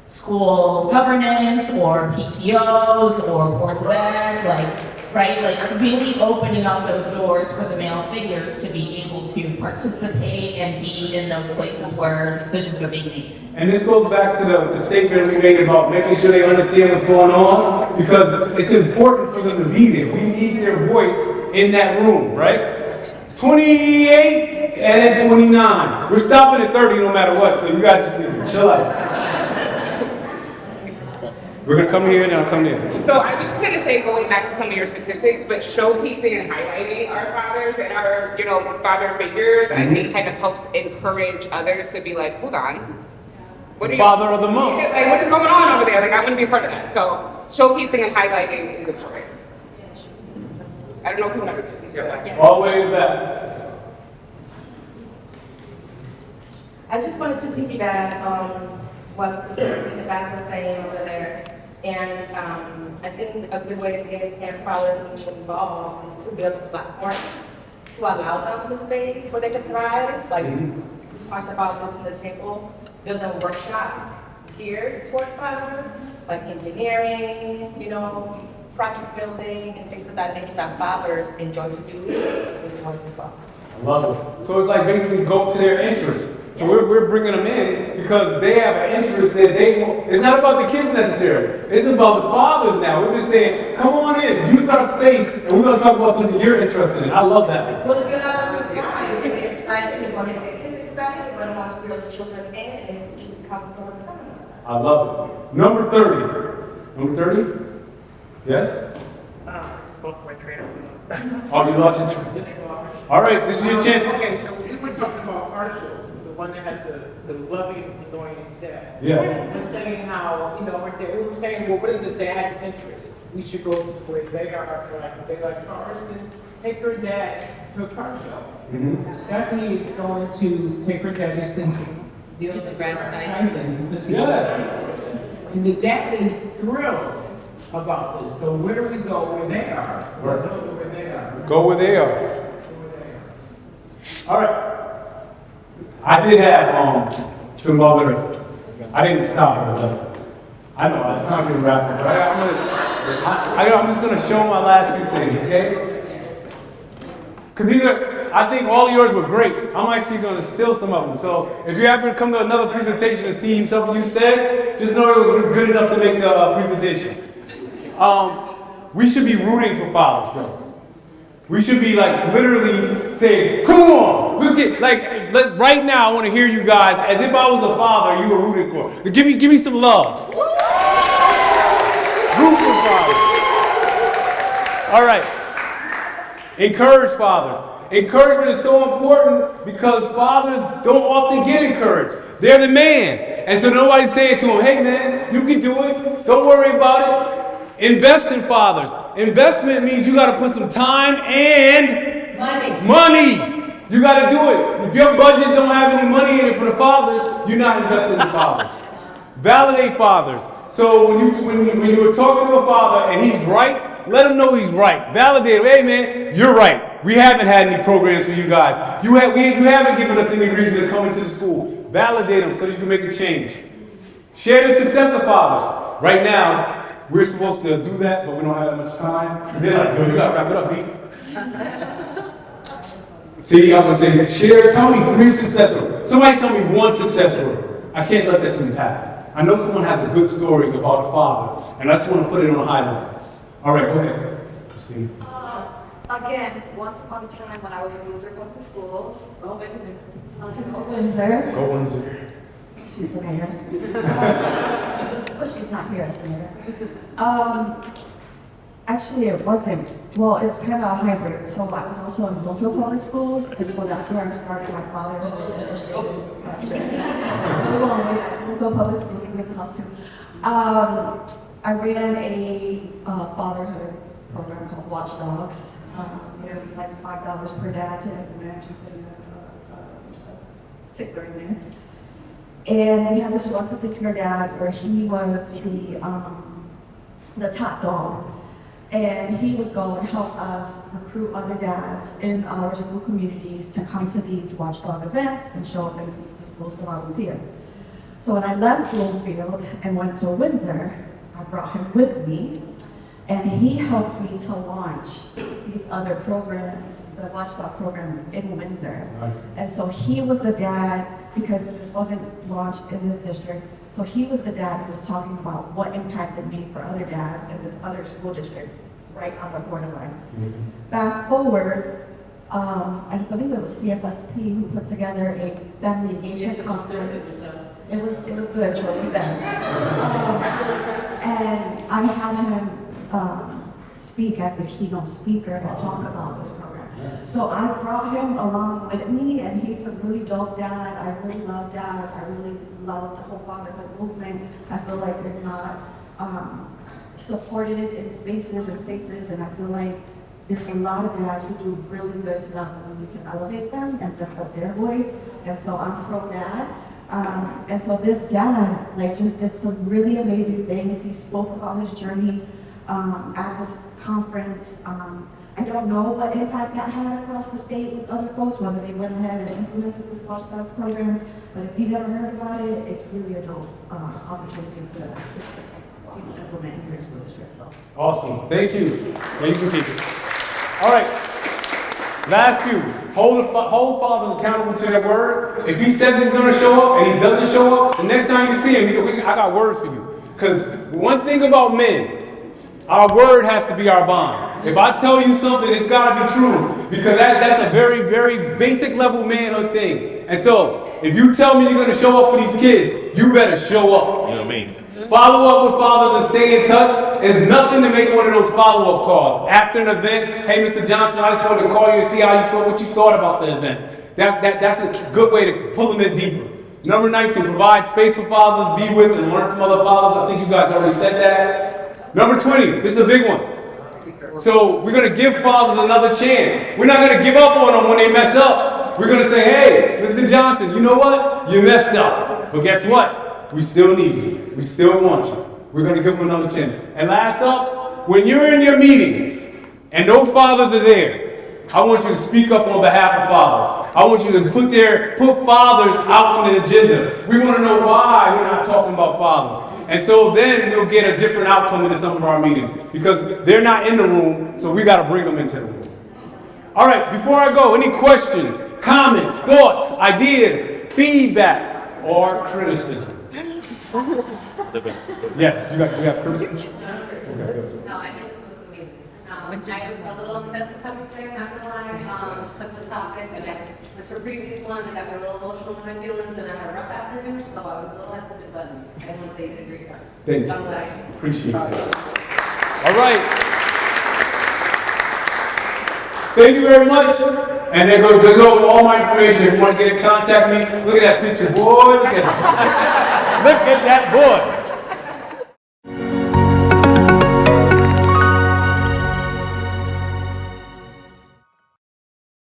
school governance or PTOs or boards of ed, like really opening up those doors for the male figures to be able to participate and be in those places where decisions are being made. And this goes back to the statement we made about making sure they understand what's going on, because it's important for them to be there. We need their voice in that room, right? 28 and then 29. We're stopping at 30 no matter what, so you guys just need to chill out. We're gonna come here and then I'll come there. So I was just gonna say, going back to some of your statistics, but showcasing and highlighting our fathers and our, father figures, I think kind of helps encourage others to be like, hold on. What are you? Father of the month. Yeah, like, what is going on over there? Like, I want to be a part of that. So showcasing and highlighting is important. I don't know who number 2 is. All the way back. I just wanted to piggyback on what the person in the back was saying over there. And I think a good way to get camp fathers involved is to build a platform to allow them the space where they can thrive. Like we talked about this in the table, building workshops geared towards fathers, like engineering, project building and things of that nature that fathers enjoy to do with boys and fathers. I love it. So it's like basically go to their interests. So we're bringing them in because they have an interest that they want. It's not about the kids necessarily. It's about the fathers now. We're just saying, come on in, use our space, and we're going to talk about something you're interested in. I love that. Well, if you're not a musician, it's fine. You want to get kids excited, you want to want to bring the children in, and it becomes sort of fun. I love it. Number 30. Number 30? Yes? Just lost my train of Oh, you lost your train. All right, this is your chance. Okay, so we were talking about Marshall, the one that had the loving, annoying dad. Yes. We're saying how, we were saying, well, what is the dad's interest? We should go to where they are, like, they like cars, and take her dad to a car show. Stephanie is going to take her dad to deal with the grass Tyson. Yes. And the dad is thrilled about this. So where do we go where they are? Let's go where they are. Go where they are. All right. I did have some other. I didn't stop it. I know it's not gonna wrap it. But I'm just gonna show my last few things, okay? Because I think all of yours were great. I'm actually gonna steal some of them. So if you ever come to another presentation and see something you said, just know it was good enough to make the presentation. We should be rooting for fathers, though. We should be like literally saying, come on, let's get, right now I want to hear you guys as if I was a father you were rooting for. Give me some love. Root for fathers. All right. Encourage fathers. Encouragement is so important because fathers don't often get encouraged. They're the man. And so nobody's saying to them, hey man, you can do it. Don't worry about it. Invest in fathers. Investment means you got to put some time and money. You got to do it. If your budget don't have any money in it for the fathers, you're not investing in fathers. Validate fathers. So when you were talking to a father and he's right, let him know he's right. Validate him. Hey man, you're right. We haven't had any programs for you guys. You haven't given us any reason to come into the school. Validate them so that you can make a change. Share the success of fathers. Right now, we're supposed to do that, but we don't have that much time. Because they're like, yo, you gotta wrap it up, B. See, I'm gonna say, tell me 3 success stories. Somebody tell me 1 success story. I can't let this in the past. I know someone has a good story about a father, and I just want to put it on a highlight. All right, go ahead, Christine. Again, once upon a time when I was in Windsor Public Schools. Go Windsor. Go Windsor. Go Windsor. She's the mayor. But she's not here as the mayor. Actually, it wasn't. Well, it's kind of a hybrid. So I was also in Bloomfield Public Schools, and so that's where I started my fatherhood administrative. So we're going way back. Bloomfield Public Schools is in the house too. I ran a fatherhood program called Watchdogs. Like $5 per dad to implement. You put a tickler in there. And we had this one particular dad where he was the top dog. And he would go and help us recruit other dads in our school communities to come to these watchdog events and show up in the schools to volunteer. So when I left Bloomfield and went to Windsor, I brought him with me, and he helped me to launch these other programs, the watchdog programs in Windsor. Nice. And so he was the dad, because this wasn't launched in this district, so he was the dad who was talking about what impacted me for other dads in this other school district, right on the borderline. Fast forward, I believe it was CFSP who put together a family engagement conference. It was good, so it was them. And I had him speak as the keynote speaker and talk about this program. So I brought him along with me, and he's a really dope dad. I really love dads. I really love the whole fatherhood movement. I feel like they're not supported in spaces and places, and I feel like there's a lot of dads who do really good stuff, and we need to elevate them and lift up their voice. And so I'm pro dad. And so this dad, like, just did some really amazing things. He spoke about his journey at this conference. I don't know what impact that had across the state with other folks, whether they went ahead and implemented this Watchdogs program. But if you never heard about it, it's really a dope opportunity to implement here in school district. So. Awesome. Thank you. Thank you, people. All right. Last few. Hold fathers accountable to their word. If he says he's going to show up and he doesn't show up, the next time you see him, I got words for you. Because one thing about men, our word has to be our bond. If I tell you something, it's got to be true. Because that's a very, very basic level manhood thing. And so, if you tell me you're going to show up for these kids, you better show up. You know what I mean? Follow up with fathers and stay in touch. There's nothing to make one of those follow-up calls. After an event, hey, Mr. Johnson, I just wanted to call you and see what you thought about the event. That's a good way to pull them in deeper. Number 19, provide space for fathers, be with and learn from other fathers. I think you guys already said that. Number 20, this is a big one. So we're going to give fathers another chance. We're not going to give up on them when they mess up. We're going to say, hey, Mr. Johnson, you know what? You messed up. But guess what? We still need you. We still want you. We're going to give them another chance. And last up, when you're in your meetings and no fathers are there, I want you to speak up on behalf of fathers. I want you to put fathers out on the agenda. We want to know why we're not talking about fathers. And so then we'll get a different outcome in some of our meetings because they're not in the room, so we got to bring them into the room. All right, before I go, any questions, comments, thoughts, ideas, feedback, or criticism? Yes, we have criticism. No, I think this was amazing. I was a little on the fence coming today, I'm not gonna lie, just because of the topic. And I went to a previous one, I got a little emotional with my feelings, and I had a rough afternoon, so I was a little hesitant, but I just want to say you did a great job. Thank I'm you. glad. Appreciate it. All right. Thank you very much. And there's all my information. If you want to get in contact me, look at that picture. Boy, look at it. Look at that boy.